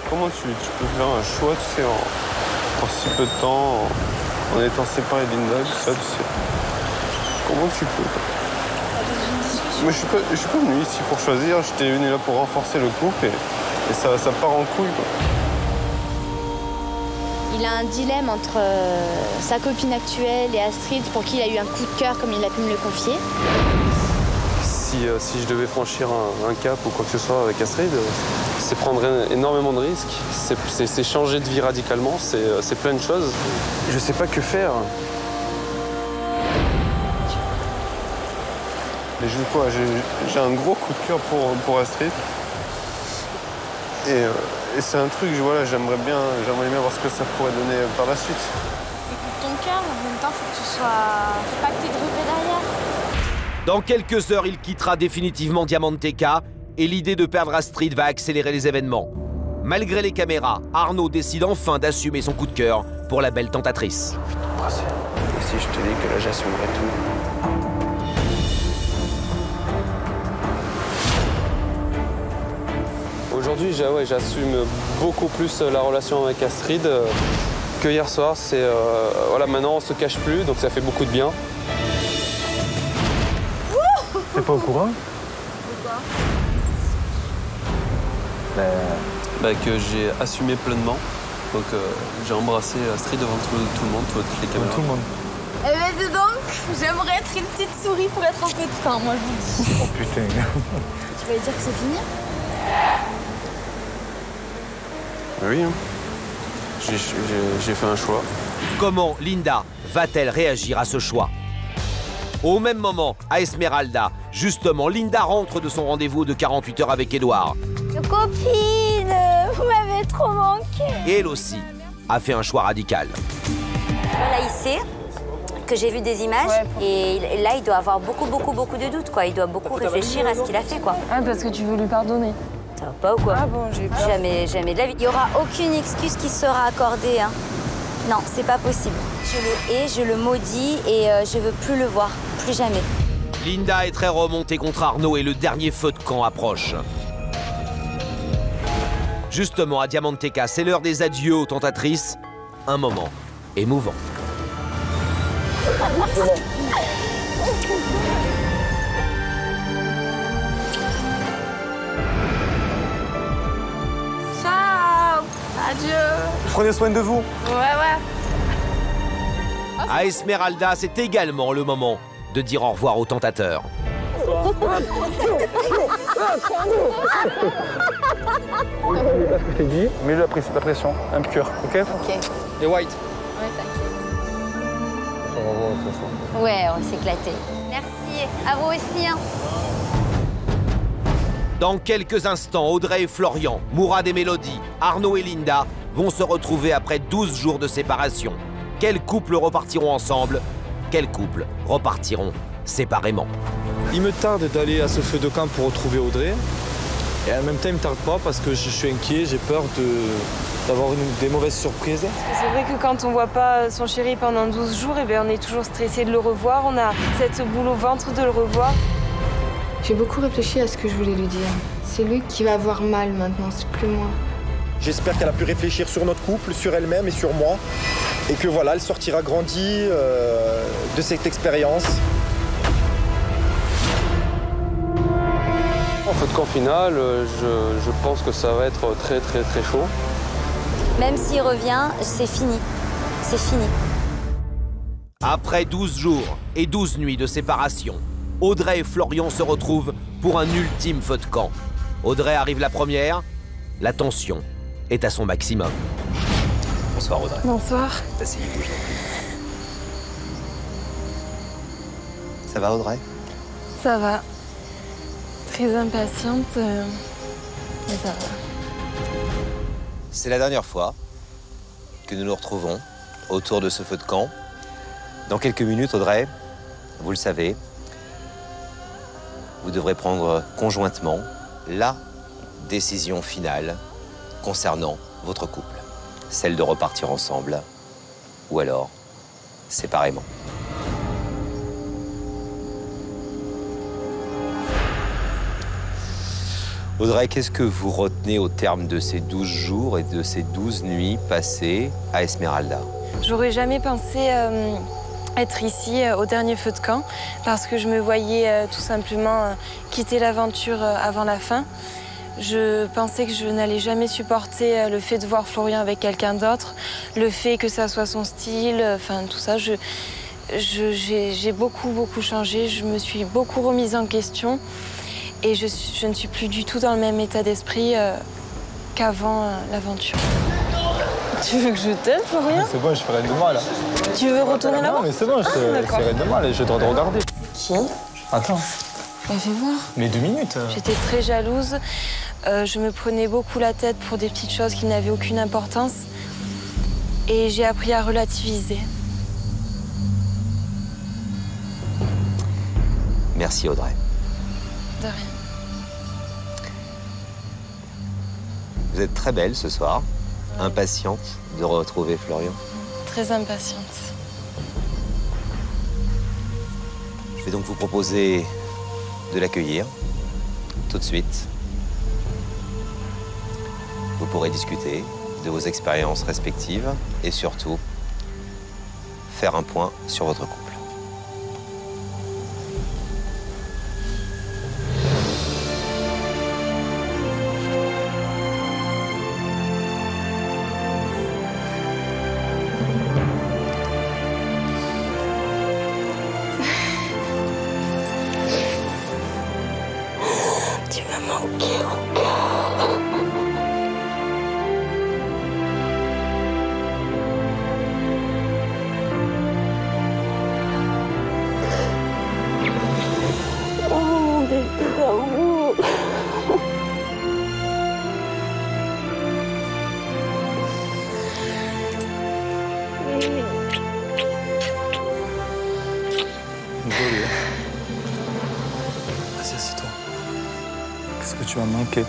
Comment tu peux faire un choix, tu sais, en si peu de temps, en étant séparé d'Linda, tout ça, tu sais. Comment tu peux? Moi, je suis pas venu ici pour choisir, j'étais venu là pour renforcer le couple et ça part en couille, quoi. Il a un dilemme entre sa copine actuelle et Astrid, pour qui il a eu un coup de cœur, comme il a pu me le confier. Si je devais franchir un cap ou quoi que ce soit avec Astrid, c'est prendre énormément de risques, c'est changer de vie radicalement, c'est plein de choses. Je sais pas que faire. Mais j'ai un gros coup de cœur pour Astrid. Et c'est un truc, voilà, j'aimerais bien voir ce que ça pourrait donner par la suite. Écoute ton cœur, en même temps, faut pas que tu aies de regrets derrière. Dans quelques heures, il quittera définitivement Diamanteca et l'idée de perdre Astrid va accélérer les événements. Malgré les caméras, Arnaud décide enfin d'assumer son coup de cœur pour la belle tentatrice. Et si je te dis que là, j'assumerai tout. Aujourd'hui, j'assume beaucoup plus la relation avec Astrid que hier soir. Voilà, maintenant, on se cache plus, donc ça fait beaucoup de bien. T'es pas au courant? Pourquoi? Que j'ai assumé pleinement. Donc j'ai embrassé Astrid devant tout le monde, toutes les caméras. Tout le monde. Eh ben dis donc, j'aimerais être une petite souris pour être un peu de pain, moi je vous dis. Oh putain. Tu vas lui dire que c'est fini? Oui, hein. J'ai fait un choix. Comment Linda va-t-elle réagir à ce choix? Au même moment, à Esmeralda, justement, Linda rentre de son rendez-vous de 48 heures avec Édouard. Copine, vous m'avez trop manqué. Et elle aussi a fait un choix radical. Voilà, il sait que j'ai vu des images et là, il doit avoir beaucoup de doutes, quoi. Il doit beaucoup réfléchir à ce qu'il a fait, quoi. Ah, parce que tu veux lui pardonner. Ça va pas ou quoi? Ah bon, j'ai peur. Jamais de la vie. Il n'y aura aucune excuse qui sera accordée, hein. Non, c'est pas possible. Je le hais, je le maudis et je veux plus le voir, plus jamais. Linda est très remontée contre Arnaud et le dernier feu de camp approche. Justement, à Diamanteca, c'est l'heure des adieux aux tentatrices. Un moment émouvant. Ciao. Adieu. Prenez soin de vous. Ouais. À Esmeralda, c'est également le moment de dire au revoir aux tentateurs. Ce que je t'ai dit, mets la pression, un cœur, ok? Ok. Et white. Ouais, t'inquiète. On va voir de toute façon. Ouais, on s'est éclaté. Merci, à vous aussi, hein. Dans quelques instants, Audrey et Florian, Mourad et Mélodie, Arnaud et Linda vont se retrouver après 12 jours de séparation. Quels couples repartiront ensemble? Quels couples repartiront séparément? Il me tarde d'aller à ce feu de camp pour retrouver Audrey. Et en même temps, il me tarde pas parce que je suis inquiet, j'ai peur d'avoir des mauvaises surprises. C'est vrai que quand on voit pas son chéri pendant 12 jours, eh bien, on est toujours stressé de le revoir. On a cette boule au ventre de le revoir. J'ai beaucoup réfléchi à ce que je voulais lui dire. C'est lui qui va avoir mal maintenant, c'est plus moi. J'espère qu'elle a pu réfléchir sur notre couple, sur elle-même et sur moi. Et que voilà, elle sortira grandie de cette expérience. En fait, qu'en finale, je pense que ça va être très chaud. Même s'il revient, c'est fini. C'est fini. Après 12 jours et 12 nuits de séparation, Audrey et Florian se retrouvent pour un ultime feu de camp. Audrey arrive la première, la tension est à son maximum. Bonsoir Audrey. Bonsoir. Asseyez-vous, je t'en prie. Ça va Audrey? Ça va. Très impatiente, mais ça va. C'est la dernière fois que nous nous retrouvons autour de ce feu de camp. Dans quelques minutes, Audrey, vous le savez, vous devrez prendre conjointement la décision finale concernant votre couple. Celle de repartir ensemble ou alors séparément. Audrey, qu'est-ce que vous retenez au terme de ces 12 jours et de ces 12 nuits passées à Esmeralda? J'aurais jamais pensé être ici au dernier feu de camp parce que je me voyais tout simplement quitter l'aventure avant la fin. Je pensais que je n'allais jamais supporter le fait de voir Florian avec quelqu'un d'autre, le fait que ça soit son style, enfin tout ça. J'ai beaucoup changé, je me suis beaucoup remise en question et je ne suis plus du tout dans le même état d'esprit qu'avant l'aventure. Tu veux que je t'aide, Florian? C'est bon, je ferai rien de mal. Tu veux retourner là-bas? Non, mais c'est bon, je ferai rien de mal, j'ai le droit de regarder. Qui? Attends. Mais fais voir. Mais 2 minutes. J'étais très jalouse. Je me prenais beaucoup la tête pour des petites choses qui n'avaient aucune importance. Et j'ai appris à relativiser. Merci Audrey. De rien. Vous êtes très belle ce soir, impatiente de retrouver Florian. Très impatiente. Je vais donc vous proposer de l'accueillir tout de suite. Vous pourrez discuter de vos expériences respectives et surtout faire un point sur votre couple. Tu m'as manqué encore. tu m'as manqué.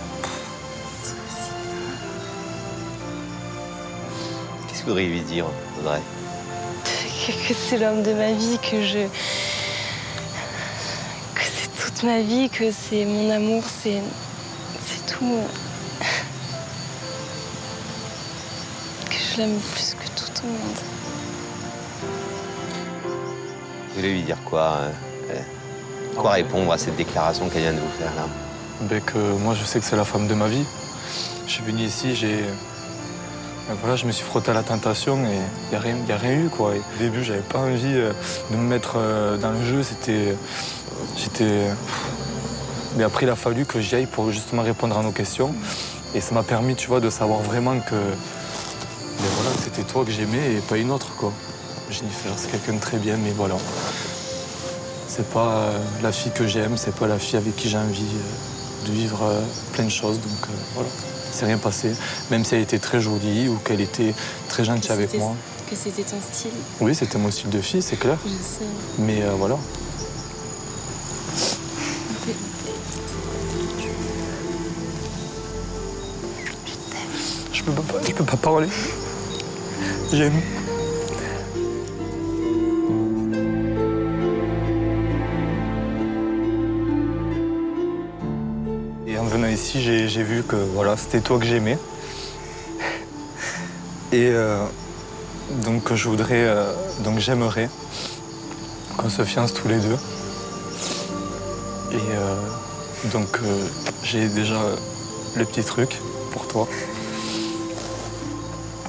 Qu'est-ce que vous voudriez lui dire, Audrey? Que c'est l'homme de ma vie, que c'est toute ma vie, que c'est mon amour, c'est tout. Que je l'aime plus que tout au monde. Vous voulez lui dire quoi? Quoi répondre à cette déclaration qu'elle vient de vous faire là? Ben que moi je sais que c'est la femme de ma vie. Je suis venu ici, voilà, je me suis frotté à la tentation et il n'y a rien eu quoi. Et au début j'avais pas envie de me mettre dans le jeu, mais après il a fallu que j'y aille pour justement répondre à nos questions. Et ça m'a permis, tu vois, de savoir vraiment que voilà, c'était toi que j'aimais et pas une autre quoi. Jennifer, c'est quelqu'un de très bien, mais voilà. C'est pas la fille que j'aime, c'est pas la fille avec qui j'ai envie de vivre plein de choses, donc voilà. C'est rien passé, même si elle était très jolie ou qu'elle était très gentille avec moi. Que c'était ton style? Oui, c'était mon style de fille, c'est clair. Je sais. Mais voilà. Je peux pas parler. J'aime. Et en venant ici, j'ai vu que voilà, c'était toi que j'aimais. Et donc je voudrais, donc j'aimerais qu'on se fiance tous les deux. Et donc j'ai déjà le petit truc pour toi.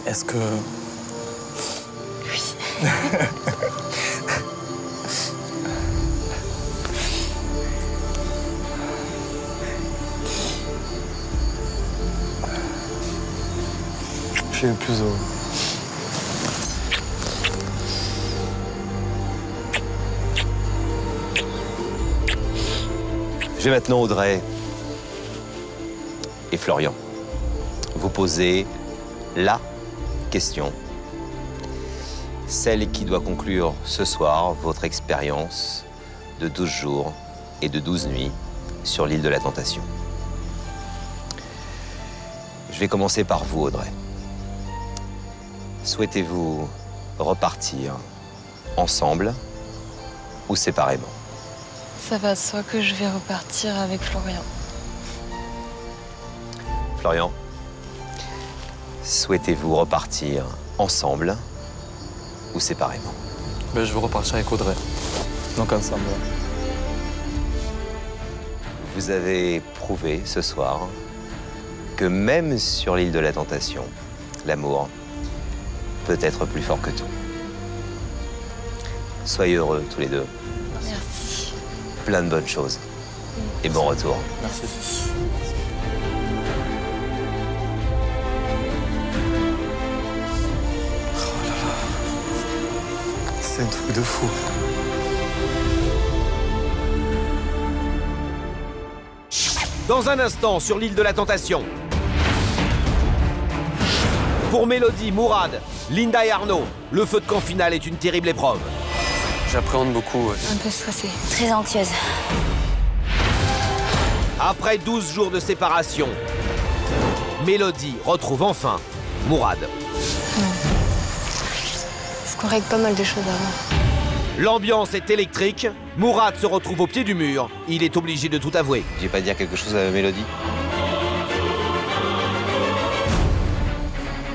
Est-ce que... Oui. J'ai le plus heureux. Je vais maintenant, Audrey et Florian, vous poser la question, celle qui doit conclure ce soir votre expérience de 12 jours et de 12 nuits sur l'île de la Tentation. Je vais commencer par vous, Audrey. Souhaitez-vous repartir ensemble ou séparément? Ça va de soi que je vais repartir avec Florian. Florian, souhaitez-vous repartir ensemble ou séparément? Ben, je veux repartir avec Audrey, donc ensemble. Vous avez prouvé ce soir que même sur l'île de la Tentation, l'amour peut être plus fort que tout. Soyez heureux tous les deux. Merci. Plein de bonnes choses. Et bon retour. Merci. Oh là là. C'est un truc de fou. Dans un instant, sur l'île de la Tentation. Pour Mélodie, Mourad, Linda et Arnaud, le feu de camp final est une terrible épreuve. J'appréhende beaucoup. Un peu stressée. Très anxieuse. Après 12 jours de séparation, Mélodie retrouve enfin Mourad. Faut qu'on règle pas mal de choses avant. L'ambiance est électrique. Mourad se retrouve au pied du mur. Il est obligé de tout avouer. Je vais pas dire quelque chose à Mélodie?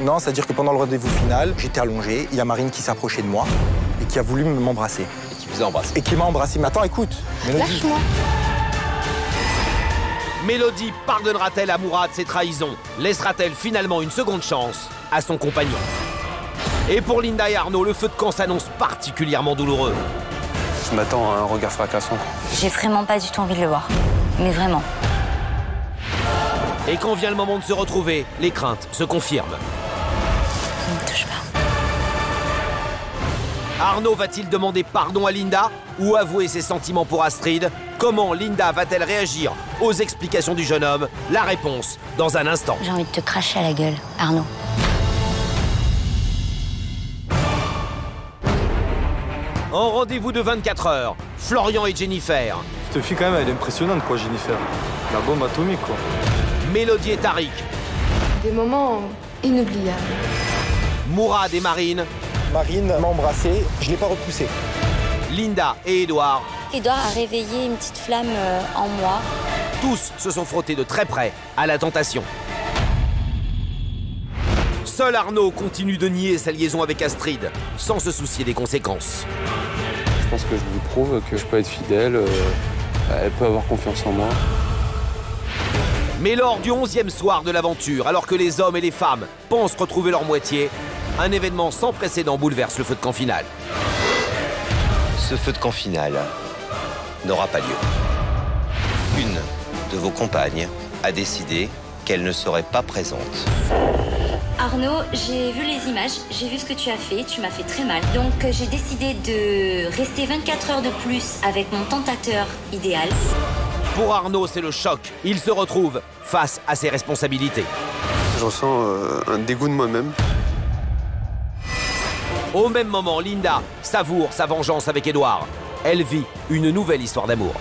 Non, c'est-à-dire que pendant le rendez-vous final, j'étais allongé, il y a Marine qui s'approchait de moi et qui a voulu m'embrasser. Et qui vous a embrassé? Et qui m'a embrassé. Mais attends, écoute. Lâche-moi. Mélodie pardonnera-t-elle à Mourad ses trahisons? Laissera-t-elle finalement une seconde chance à son compagnon? Et pour Linda et Arnaud, le feu de camp s'annonce particulièrement douloureux. Je m'attends à un regard fracassant. J'ai vraiment pas du tout envie de le voir. Mais vraiment. Et quand vient le moment de se retrouver, les craintes se confirment. Ne me touche pas. Arnaud va-t-il demander pardon à Linda ou avouer ses sentiments pour Astrid? Comment Linda va-t-elle réagir aux explications du jeune homme? La réponse dans un instant. J'ai envie de te cracher à la gueule, Arnaud. En rendez-vous de 24 heures, Florian et Jennifer Cette fille, quand même, elle est impressionnante, quoi, Jennifer. La bombe atomique, quoi. Mélodie et Tariq. Des moments inoubliables. Mourad et Marine. Marine m'a embrassé, je ne l'ai pas repoussé. Linda et Édouard. Édouard a réveillé une petite flamme en moi. Tous se sont frottés de très près à la tentation. Seul Arnaud continue de nier sa liaison avec Astrid, sans se soucier des conséquences. Je pense que je lui prouve que je peux être fidèle, elle peut avoir confiance en moi. Mais lors du 11e soir de l'aventure, alors que les hommes et les femmes pensent retrouver leur moitié, un événement sans précédent bouleverse le feu de camp final. Ce feu de camp final n'aura pas lieu. Une de vos compagnes a décidé qu'elle ne serait pas présente. Arnaud, j'ai vu les images, j'ai vu ce que tu as fait, tu m'as fait très mal. Donc j'ai décidé de rester 24 heures de plus avec mon tentateur idéal. Pour Arnaud, c'est le choc. Il se retrouve face à ses responsabilités. Je ressens un dégoût de moi-même. Au même moment, Linda savoure sa vengeance avec Édouard. Elle vit une nouvelle histoire d'amour.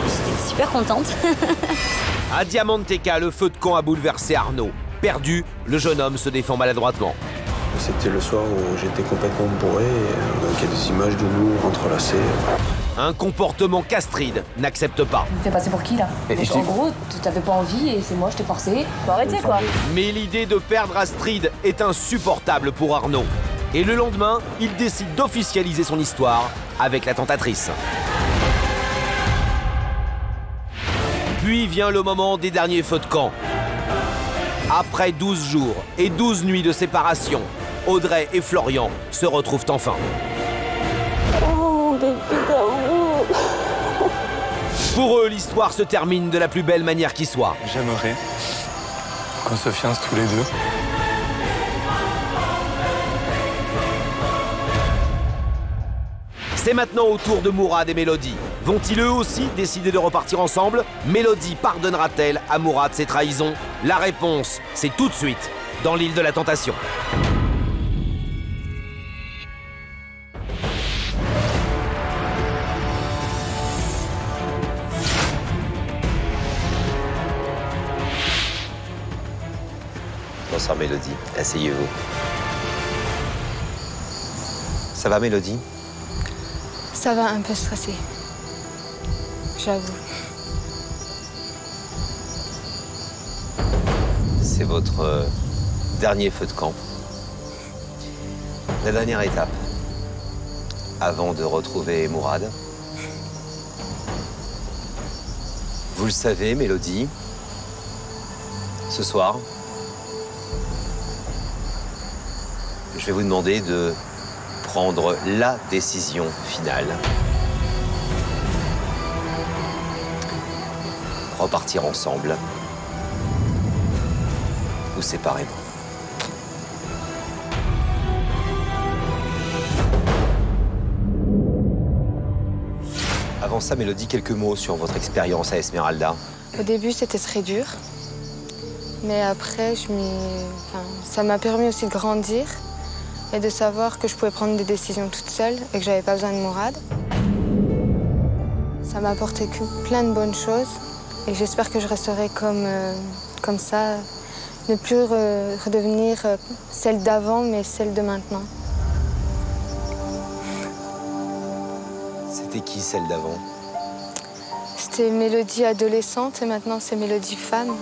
J'étais super contente. À Diamanteca, le feu de camp a bouleversé Arnaud. Perdu, le jeune homme se défend maladroitement. C'était le soir où j'étais complètement bourré, et donc il y a des images de nous entrelacés. Un comportement qu'Astrid n'accepte pas. Tu me fais passer pour qui là? En gros, t'avais pas envie et c'est moi, je t'ai forcé. Faut arrêter quoi. Mais l'idée de perdre Astrid est insupportable pour Arnaud. Et le lendemain, il décide d'officialiser son histoire avec la tentatrice. Puis vient le moment des derniers feux de camp. Après 12 jours et 12 nuits de séparation, Audrey et Florian se retrouvent enfin. Oh, bébé d'amour. Pour eux, l'histoire se termine de la plus belle manière qui soit. J'aimerais qu'on se fiance tous les deux. C'est maintenant au tour de Mourad et Mélodie. Vont-ils eux aussi décider de repartir ensemble? Mélodie pardonnera-t-elle à Mourad ses trahisons? La réponse, c'est tout de suite dans l'île de la Tentation. Bonsoir Mélodie, asseyez-vous. Ça va Mélodie? Ça va, un peu stressé. J'avoue. C'est votre dernier feu de camp. La dernière étape. Avant de retrouver Mourad. Vous le savez, Mélodie, ce soir, je vais vous demander de prendre la décision finale. Repartir ensemble ou séparément. Avant ça, Mélodie, quelques mots sur votre expérience à Esmeralda. Au début, c'était très dur. Mais après, ça m'a permis aussi de grandir et de savoir que je pouvais prendre des décisions toute seule et que j'avais pas besoin de Mourad. Ça m'a apporté plein de bonnes choses et j'espère que je resterai comme ça, ne plus redevenir celle d'avant, mais celle de maintenant. C'était qui celle d'avant? C'était Mélodie adolescente et maintenant c'est Mélodie femme.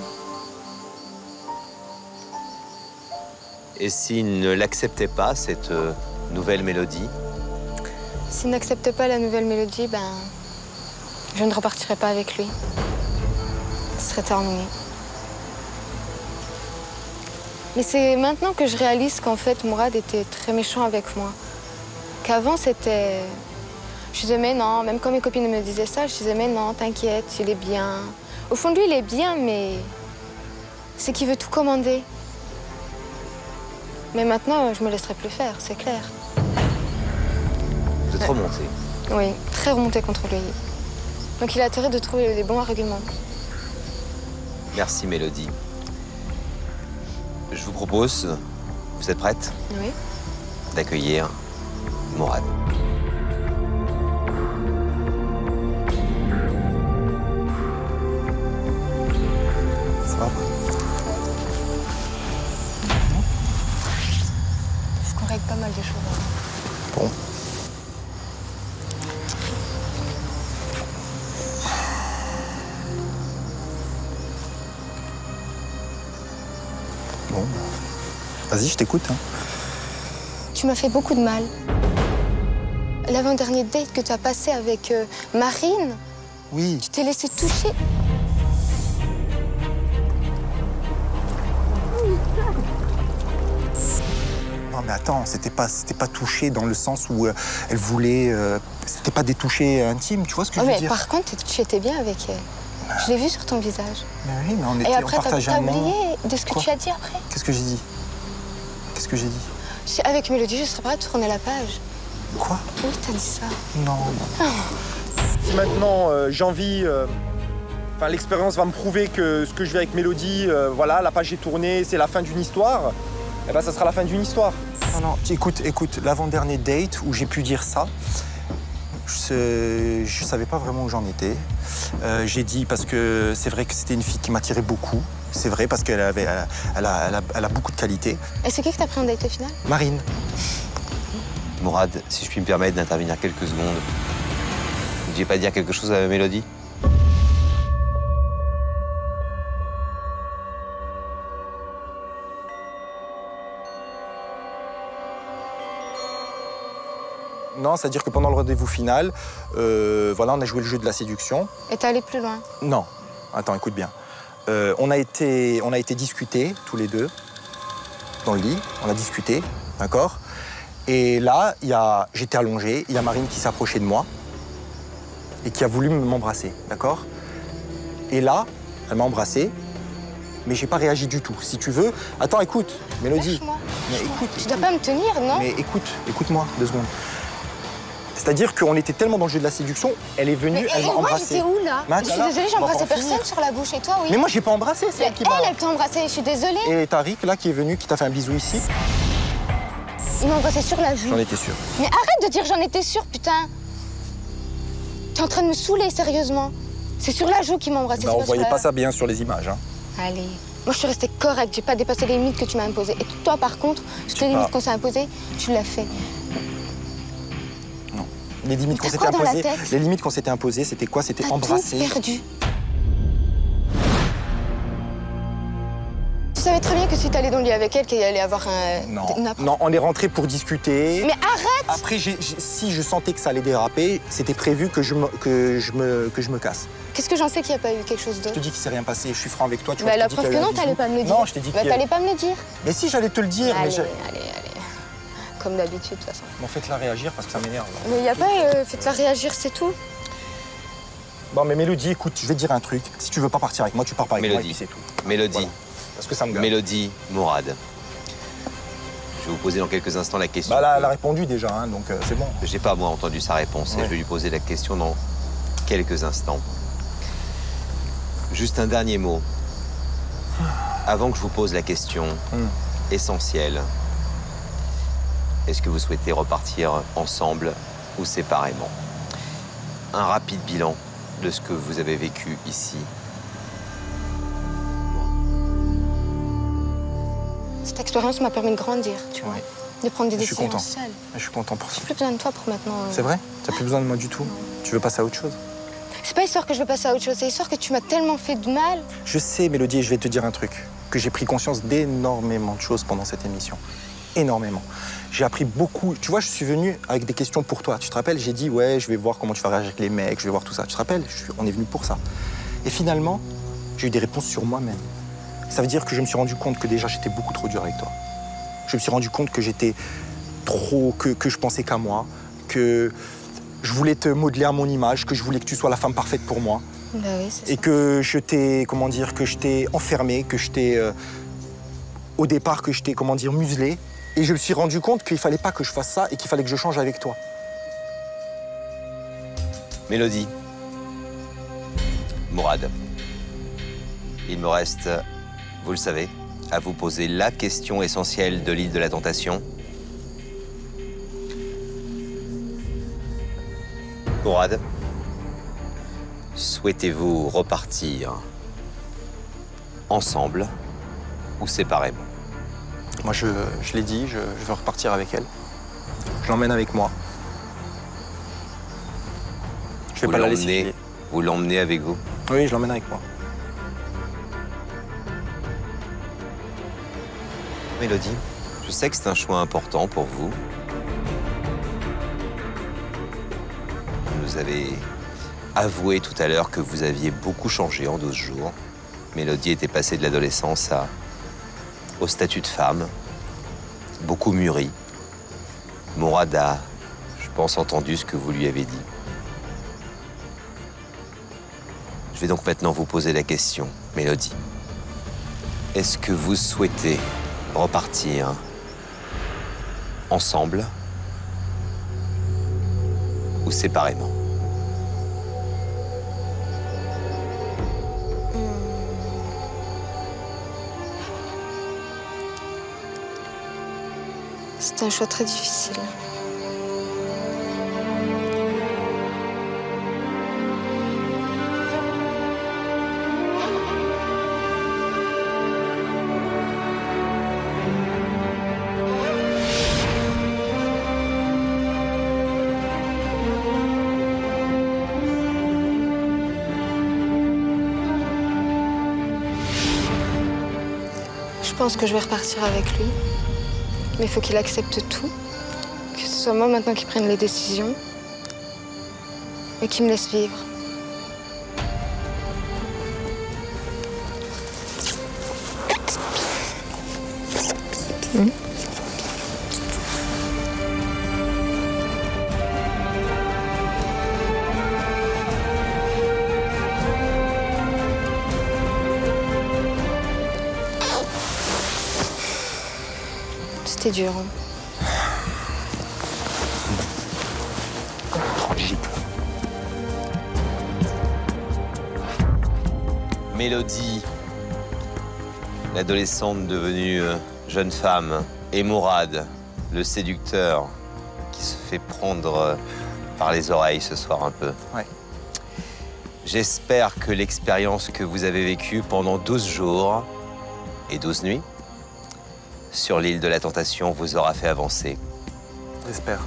Et s'il ne l'acceptait pas, cette nouvelle Mélodie? S'il n'accepte pas la nouvelle Mélodie, je ne repartirai pas avec lui. Ce serait terminé. Mais c'est maintenant que je réalise qu'en fait, Mourad était très méchant avec moi. Qu'avant, c'était... Je disais, mais non, même quand mes copines me disaient ça, je disais, mais non, t'inquiète, il est bien. Au fond de lui, il est bien, mais c'est qu'il veut tout commander. Mais maintenant, je me laisserai plus faire, c'est clair. Vous êtes remonté? Oui, très remonté contre lui. Donc il a intérêt de trouver les bons arguments. Merci Mélodie. Je vous propose, vous êtes prête? Oui. D'accueillir Mourad. grave. Je correcte pas mal des choses. Bon. Bon. Vas-y, je t'écoute. Hein. Tu m'as fait beaucoup de mal. L'avant-dernier date que tu as passé avec Marine, oui. Tu t'es laissé toucher. Non mais attends, c'était pas touché dans le sens où elle voulait... c'était pas des touchés intimes, tu vois ce que je veux dire? Par contre, tu étais bien avec elle. Je l'ai vu sur ton visage. Mais oui, mais on Et après, partageait t'as un moment. oublié de ce que Quoi? tu as dit après. Qu'est-ce que j'ai dit? Qu'est-ce que j'ai dit? Avec Mélodie, je serais pas à tourner la page. Quoi? Oui, t'as dit ça. Non. Si maintenant j'ai envie... Enfin, l'expérience va me prouver que ce que je vis avec Mélodie, voilà, la page est tournée, c'est la fin d'une histoire, et ben ça sera la fin d'une histoire. Non, écoute, l'avant-dernier date où j'ai pu dire ça, je savais pas vraiment où j'en étais. J'ai dit parce que c'est vrai que c'était une fille qui m'attirait beaucoup. C'est vrai parce qu'elle a beaucoup de qualités. Et c'est qui que t'as pris en date au final? Marine. Mourad, si je puis me permettre d'intervenir quelques secondes, vous ne vouliez pas dire quelque chose à Mélodie? Non, c'est-à-dire que pendant le rendez-vous final, voilà, on a joué le jeu de la séduction. Et t'es allé plus loin? Non. Attends, écoute bien. On a été discuter tous les deux dans le lit. On a discuté, d'accord? Et là, j'étais allongé, il y a Marine qui s'approchait de moi et qui a voulu m'embrasser, d'accord? Et là, elle m'a embrassé, mais j'ai pas réagi du tout. Si tu veux... Attends, écoute, Mélodie. Mais écoute. Tu dois pas me tenir, non? Mais écoute-moi 2 secondes. C'est-à-dire qu'on était tellement dans le jeu de la séduction, elle est venue, elle m'a embrassé. Mais j'étais où, là? Je suis désolée, j'ai embrassé personne sur la bouche, et toi, oui? Mais moi, j'ai pas embrassé, c'est elle qui m'a... Elle t'a embrassé, je suis désolée. Et Tariq, là, qui est venu, qui t'a fait un bisou ici. Il m'a embrassé sur la joue. J'en étais sûr. Mais arrête de dire j'en étais sûre, putain. T'es en train de me saouler, sérieusement. C'est sur la joue qu'il m'a embrassé. On voyait pas ça bien sur les images. Hein. Allez. Moi, je suis restée correcte. J'ai pas dépassé les limites que tu m'as imposées. Et toi, par contre, toutes les limites qu'on s'est imposées, tu l'as fait. Non. Les limites qu'on s'était imposées, c'était quoi? C'était embrasser. Tout perdu. Tu savais très bien que si t'allais dans le lit avec elle, qu'il allait avoir un... Non, on est rentré pour discuter. Mais arrête! Après, si je sentais que ça allait déraper, c'était prévu que je me casse. Qu'est-ce que j'en sais qu'il n'y a pas eu quelque chose d'autre? Je te dis qu'il s'est rien passé, je suis franc avec toi. Tu vois, la preuve que non, t'allais pas me le dire. Non, je t'ai dit que... t'allais pas me le dire. Mais si, j'allais te le dire. Allez. Comme d'habitude, de toute façon. Bon, faites-la réagir parce que ça m'énerve. Mais il n'y a pas... faites-la réagir, c'est tout. Bon, mais Mélodie, écoute, je vais te dire un truc. Si tu veux pas partir avec moi, tu pars pas avec moi et puis c'est tout. Mélodie. Voilà. Parce que ça me gâte. Mélodie, Mourad. Je vais vous poser dans quelques instants la question. Bah là, elle a répondu déjà, hein, donc c'est bon. J'ai pas, moi, entendu sa réponse et je vais lui poser la question dans quelques instants. Juste un dernier mot. Avant que je vous pose la question essentielle, est-ce que vous souhaitez repartir ensemble ou séparément? Un rapide bilan de ce que vous avez vécu ici. Cette expérience m'a permis de grandir, tu vois, de prendre des décisions seule. Je suis content pour ça. J'ai plus besoin de toi pour maintenant. C'est vrai? T'as plus besoin de moi du tout? Tu veux passer à autre chose? C'est pas histoire que je veux passer à autre chose, c'est histoire que tu m'as tellement fait de mal. Je sais, Mélodie, et je vais te dire un truc, que j'ai pris conscience d'énormément de choses pendant cette émission. Énormément. J'ai appris beaucoup. Tu vois, je suis venu avec des questions pour toi. Tu te rappelles? J'ai dit, ouais, je vais voir comment tu vas réagir avec les mecs, je vais voir tout ça. Tu te rappelles? On est venu pour ça. Et finalement, j'ai eu des réponses sur moi-même. Ça veut dire que je me suis rendu compte que déjà, j'étais beaucoup trop dur avec toi. Je me suis rendu compte que j'étais trop... que je pensais qu'à moi, que je voulais te modeler à mon image, que je voulais que tu sois la femme parfaite pour moi. Bah oui, c'est ça. Et que je t'ai, comment dire, que je t'ai enfermé, que je t'ai... au départ, que je t'ai, comment dire, muselé. Et je me suis rendu compte qu'il fallait pas que je fasse ça et qu'il fallait que je change avec toi. Mélodie. Mourad. Il me reste, vous le savez, à vous poser la question essentielle de l'île de la Tentation. Mourad, souhaitez-vous repartir ensemble ou séparément? Moi, je l'ai dit, je veux repartir avec elle. Je l'emmène avec moi. Je vais pas la laisser filer. Vous l'emmenez avec vous? Oui, je l'emmène avec moi. Mélodie, je sais que c'est un choix important pour vous. Vous avez avoué tout à l'heure que vous aviez beaucoup changé en 12 jours. Mélodie était passée de l'adolescence au statut de femme, beaucoup mûrie. Mourad a, je pense, entendu ce que vous lui avez dit. Je vais donc maintenant vous poser la question, Mélodie. Est-ce que vous souhaitez repartir ensemble ou séparément? C'est un choix très difficile. Je pense que je vais repartir avec lui. Mais il faut qu'il accepte tout. Que ce soit moi maintenant qui prenne les décisions. Et qui me laisse vivre. C'était dur. Mélodie, l'adolescente devenue jeune femme, et Mourad, le séducteur, qui se fait prendre par les oreilles ce soir un peu. Ouais. J'espère que l'expérience que vous avez vécue pendant 12 jours et 12 nuits sur l'île de la Tentation vous aura fait avancer. J'espère.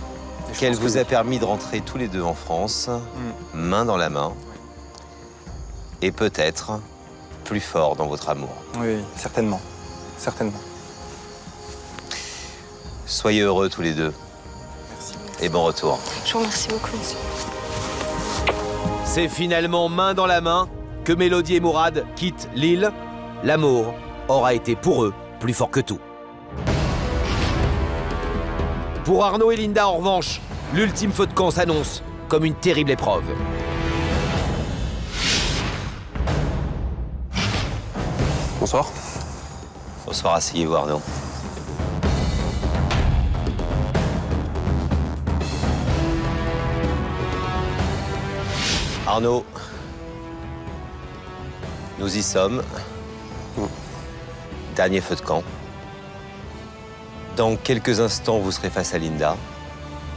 Qu'elle vous a permis de rentrer tous les deux en France, main dans la main, et peut-être plus fort dans votre amour. Oui, certainement. Certainement. Soyez heureux tous les deux. Merci. Et bon retour. Je vous remercie beaucoup, monsieur. C'est finalement main dans la main que Mélodie et Mourad quittent l'île. L'amour aura été pour eux plus fort que tout. Pour Arnaud et Linda, en revanche, l'ultime feu de camp s'annonce comme une terrible épreuve. Bonsoir. Bonsoir, asseyez-vous Arnaud. Arnaud, nous y sommes. Dernier feu de camp. Dans quelques instants, vous serez face à Linda.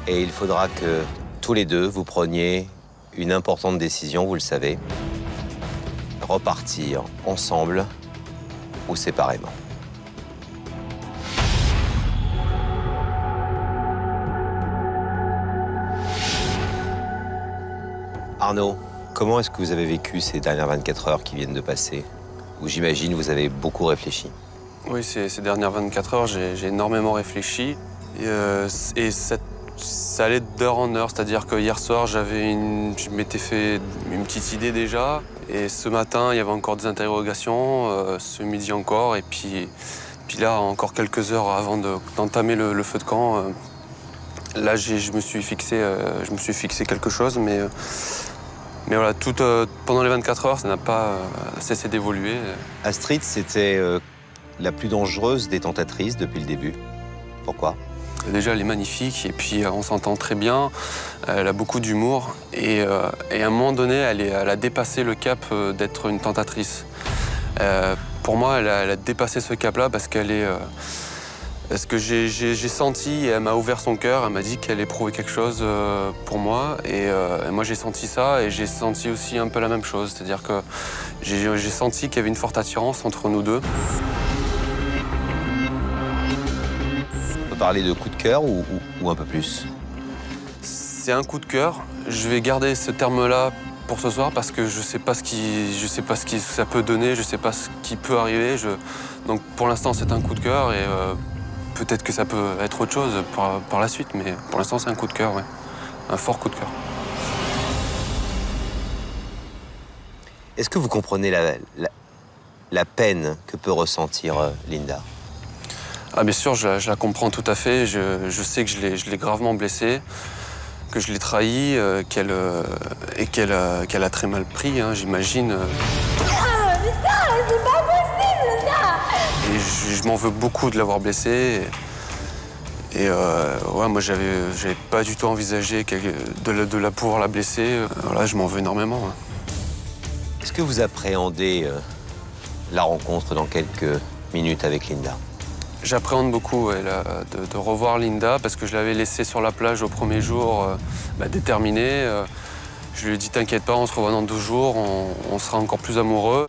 Et il faudra que tous les deux, vous preniez une importante décision, vous le savez. Repartir ensemble ou séparément. Arnaud, comment est-ce que vous avez vécu ces dernières 24 heures qui viennent de passer? Où j'imagine vous avez beaucoup réfléchi. Oui, ces dernières 24 heures, j'ai énormément réfléchi. Et ça allait d'heure en heure. C'est-à-dire que hier soir, je m'étais fait une petite idée déjà. Et ce matin, il y avait encore des interrogations. Ce midi encore. Et puis là, encore quelques heures avant d'entamer le feu de camp, là, je me suis fixé quelque chose. Mais voilà, pendant les 24 heures, ça n'a pas cessé d'évoluer. Astrid, c'était la plus dangereuse des tentatrices depuis le début. Pourquoi? Déjà, elle est magnifique et puis on s'entend très bien. Elle a beaucoup d'humour et à un moment donné, elle a dépassé le cap d'être une tentatrice. Pour moi, elle a dépassé ce cap-là parce qu'elle est Ce que j'ai senti, et elle m'a ouvert son cœur, elle m'a dit qu'elle éprouvait quelque chose pour moi. Et moi j'ai senti ça et j'ai senti aussi un peu la même chose. C'est-à-dire que j'ai senti qu'il y avait une forte attirance entre nous deux. On peut parler de coup de cœur ou un peu plus? C'est un coup de cœur. Je vais garder ce terme-là pour ce soir parce que je sais pas ce que ça peut donner, je sais pas ce qui peut arriver. Donc pour l'instant c'est un coup de cœur et peut-être que ça peut être autre chose par la suite, mais pour l'instant c'est un coup de cœur, ouais. Un fort coup de cœur. Est-ce que vous comprenez la peine que peut ressentir Linda? Ah bien sûr, je la comprends tout à fait. Je sais que je l'ai gravement blessée, que je l'ai trahie, qu'elle a très mal pris, hein, j'imagine. Ah, putain, c'est pas possible, ça! Et je m'en veux beaucoup de l'avoir blessée. Et ouais, moi, j'avais pas du tout envisagé de la pouvoir la blesser. Voilà, je m'en veux énormément. Hein. Est-ce que vous appréhendez la rencontre dans quelques minutes avec Linda? J'appréhende beaucoup ouais, de revoir Linda parce que je l'avais laissée sur la plage au premier jour, déterminée. Je lui ai dit, t'inquiète pas, on se revoit dans 12 jours, on sera encore plus amoureux.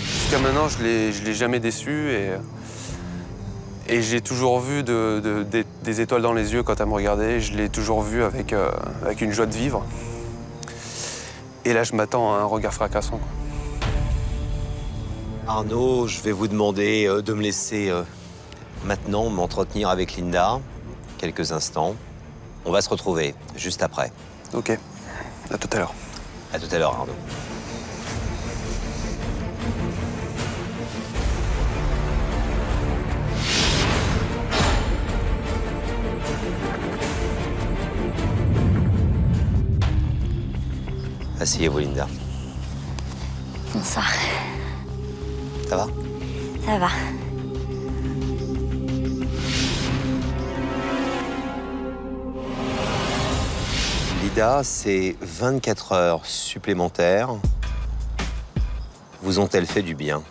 Jusqu'à maintenant, je l'ai jamais déçue et j'ai toujours vu des étoiles dans les yeux quand elle me regardait. Je l'ai toujours vue avec une joie de vivre. Et là, je m'attends à un regard fracassant. Arnaud, je vais vous demander de me laisser maintenant m'entretenir avec Linda quelques instants. On va se retrouver juste après. Ok, à tout à l'heure. À tout à l'heure, Arnaud. Asseyez-vous, Linda. Bonsoir. Ça va? Ça va. Linda, ces 24 heures supplémentaires vous ont-elles fait du bien?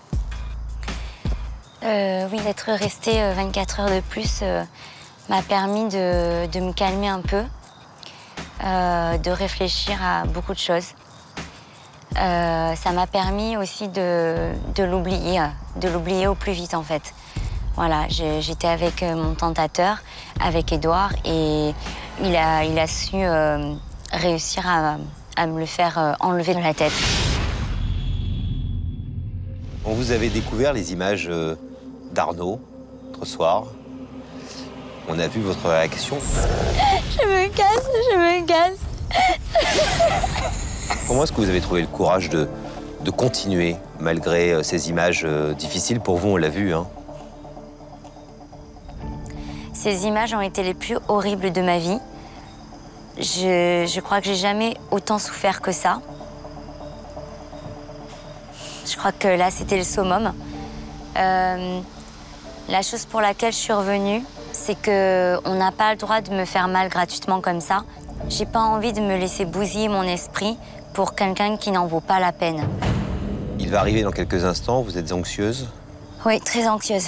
Oui, d'être restée 24 heures de plus m'a permis de me calmer un peu, de réfléchir à beaucoup de choses. Ça m'a permis aussi de l'oublier au plus vite en fait. Voilà, j'étais avec mon tentateur, avec Édouard, et il a su réussir à me le faire enlever de la tête. Quand vous avez découvert les images d'Arnaud, l'autre soir, on a vu votre réaction. Je me casse. Comment est-ce que vous avez trouvé le courage de continuer malgré ces images difficiles pour vous, on l'a vu, hein? Ces images ont été les plus horribles de ma vie. Je crois que j'ai jamais autant souffert que ça. Je crois que là, c'était le summum. La chose pour laquelle je suis revenue, c'est qu'on n'a pas le droit de me faire mal gratuitement comme ça. J'ai pas envie de me laisser bousiller mon esprit pour quelqu'un qui n'en vaut pas la peine. Il va arriver dans quelques instants, vous êtes anxieuse? Oui, très anxieuse.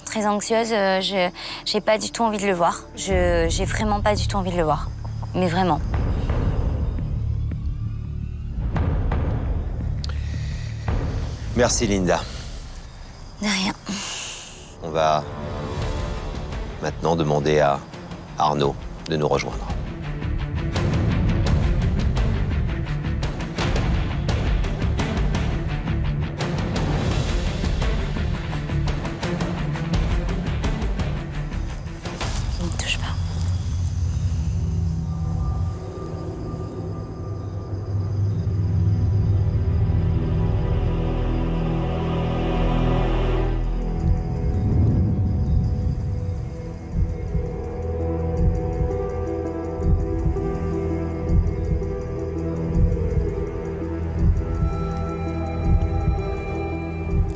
Très anxieuse, j'ai pas du tout envie de le voir. J'ai vraiment pas du tout envie de le voir. Mais vraiment. Merci, Linda. De rien. On va maintenant demander à Arnaud de nous rejoindre. Ne me touche pas.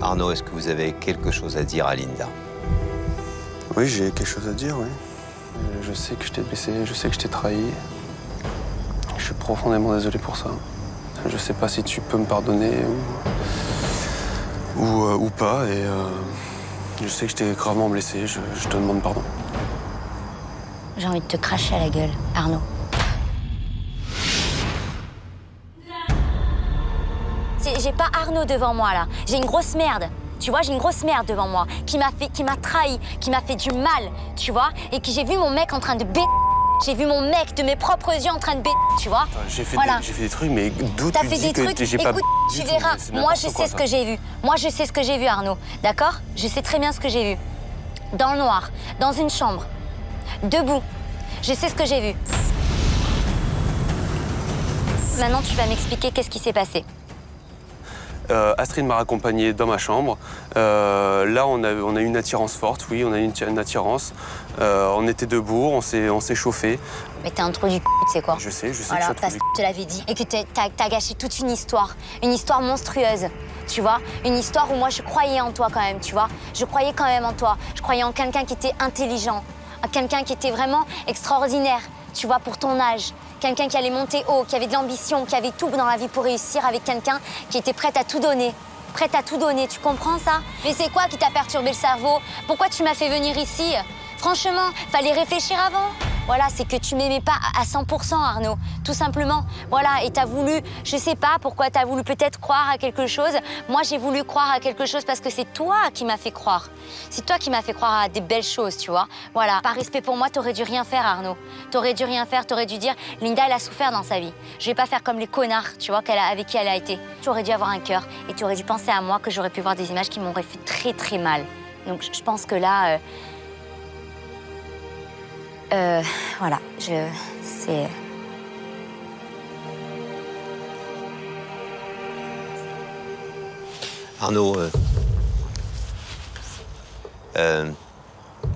Arnaud, est-ce que vous avez quelque chose à dire à Linda? Oui, j'ai quelque chose à dire, oui. Je sais que je t'ai blessé, je sais que je t'ai trahi. Je suis profondément désolé pour ça. Je sais pas si tu peux me pardonner ou... ou pas. Et je sais que je t'ai gravement blessé. Je te demande pardon. J'ai envie de te cracher à la gueule, Arnaud. J'ai pas Arnaud devant moi, là. J'ai une grosse merde. Tu vois, j'ai une grosse merde devant moi qui m'a trahi, qui m'a fait du mal, tu vois, et que j'ai vu mon mec en train de J'ai vu mon mec de mes propres yeux en train de tu vois. J'ai fait, voilà. J'ai fait des trucs, mais d'où tu dis que j'ai pas... Écoute, tu verras. Moi, je sais ce que j'ai vu. Moi, je sais ce que j'ai vu, Arnaud. D'accord? Je sais très bien ce que j'ai vu. Dans le noir, dans une chambre, debout. Je sais ce que j'ai vu. Maintenant, tu vas m'expliquer qu'est-ce qui s'est passé. Astrid m'a raccompagné dans ma chambre. Là, on a eu une attirance forte, oui, on a eu une attirance. On était debout, on s'est chauffé. Mais t'es un trou du c***, tu sais quoi? Je sais voilà, que parce que je te l'avais dit. Et que t'as gâché toute une histoire monstrueuse, tu vois. Une histoire où moi, je croyais en toi quand même, tu vois. Je croyais quand même en toi. Je croyais en quelqu'un qui était intelligent, quelqu'un qui était vraiment extraordinaire, tu vois, pour ton âge. Quelqu'un qui allait monter haut, qui avait de l'ambition, qui avait tout dans la vie pour réussir, avec quelqu'un qui était prête à tout donner. Prête à tout donner, tu comprends ça? Mais c'est quoi qui t'a perturbé le cerveau? Pourquoi tu m'as fait venir ici? Franchement, fallait réfléchir avant. Voilà, c'est que tu m'aimais pas à 100%, Arnaud, tout simplement. Voilà, et t'as voulu, je sais pas pourquoi t'as voulu peut-être croire à quelque chose. Moi, j'ai voulu croire à quelque chose parce que c'est toi qui m'as fait croire. C'est toi qui m'as fait croire à des belles choses, tu vois. Voilà, par respect pour moi, t'aurais dû rien faire, Arnaud. T'aurais dû rien faire, t'aurais dû dire, Linda, elle a souffert dans sa vie. Je vais pas faire comme les connards, tu vois, avec qui elle a été. Tu aurais dû avoir un cœur et tu aurais dû penser à moi que j'aurais pu voir des images qui m'auraient fait très, très mal. Donc, je pense que là... voilà, c'est... Arnaud,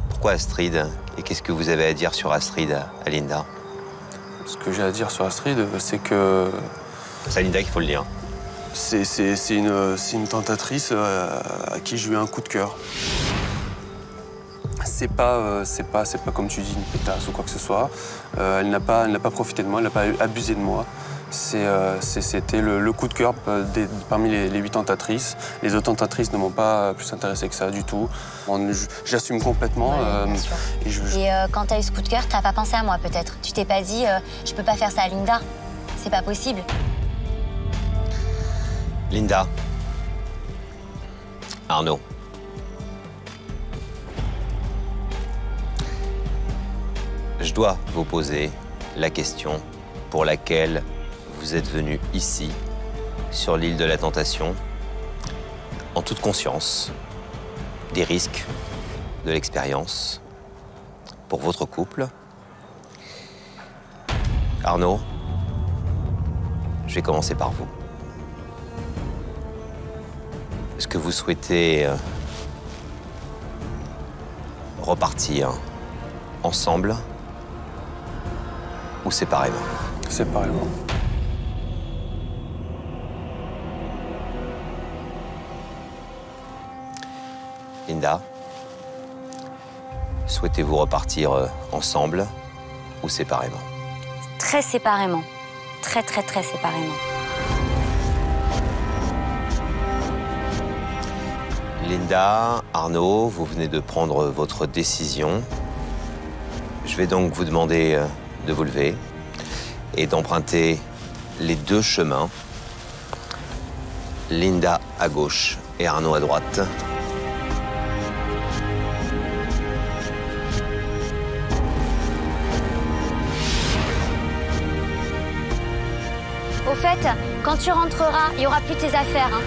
pourquoi Astrid? Et qu'est-ce que vous avez à dire sur Astrid, à Linda? Ce que j'ai à dire sur Astrid, c'est que... C'est à Linda qu'il faut le dire. C'est une tentatrice à qui j'ai eu un coup de cœur. C'est pas comme tu dis, une pétasse ou quoi que ce soit. Elle n'a pas profité de moi, elle n'a pas abusé de moi. C'était le coup de cœur parmi les 8 tentatrices. Les autres tentatrices ne m'ont pas plus intéressé que ça du tout. J'assume complètement. Ouais, et quand tu as eu ce coup de cœur, tu n'as pas pensé à moi peut-être? Tu t'es pas dit, je peux pas faire ça à Linda? C'est pas possible. Linda. Arnaud. Je dois vous poser la question pour laquelle vous êtes venu ici, sur l'île de la Tentation, en toute conscience des risques, de l'expérience, pour votre couple. Arnaud, je vais commencer par vous. Est-ce que vous souhaitez repartir ensemble ou séparément? Séparément. Linda, souhaitez-vous repartir ensemble ou séparément? Très séparément. Très, très, très séparément. Linda, Arnaud, vous venez de prendre votre décision. Je vais donc vous demander de vous lever et d'emprunter les 2 chemins. Linda à gauche et Arnaud à droite. Au fait, quand tu rentreras, il n'y aura plus tes affaires, hein.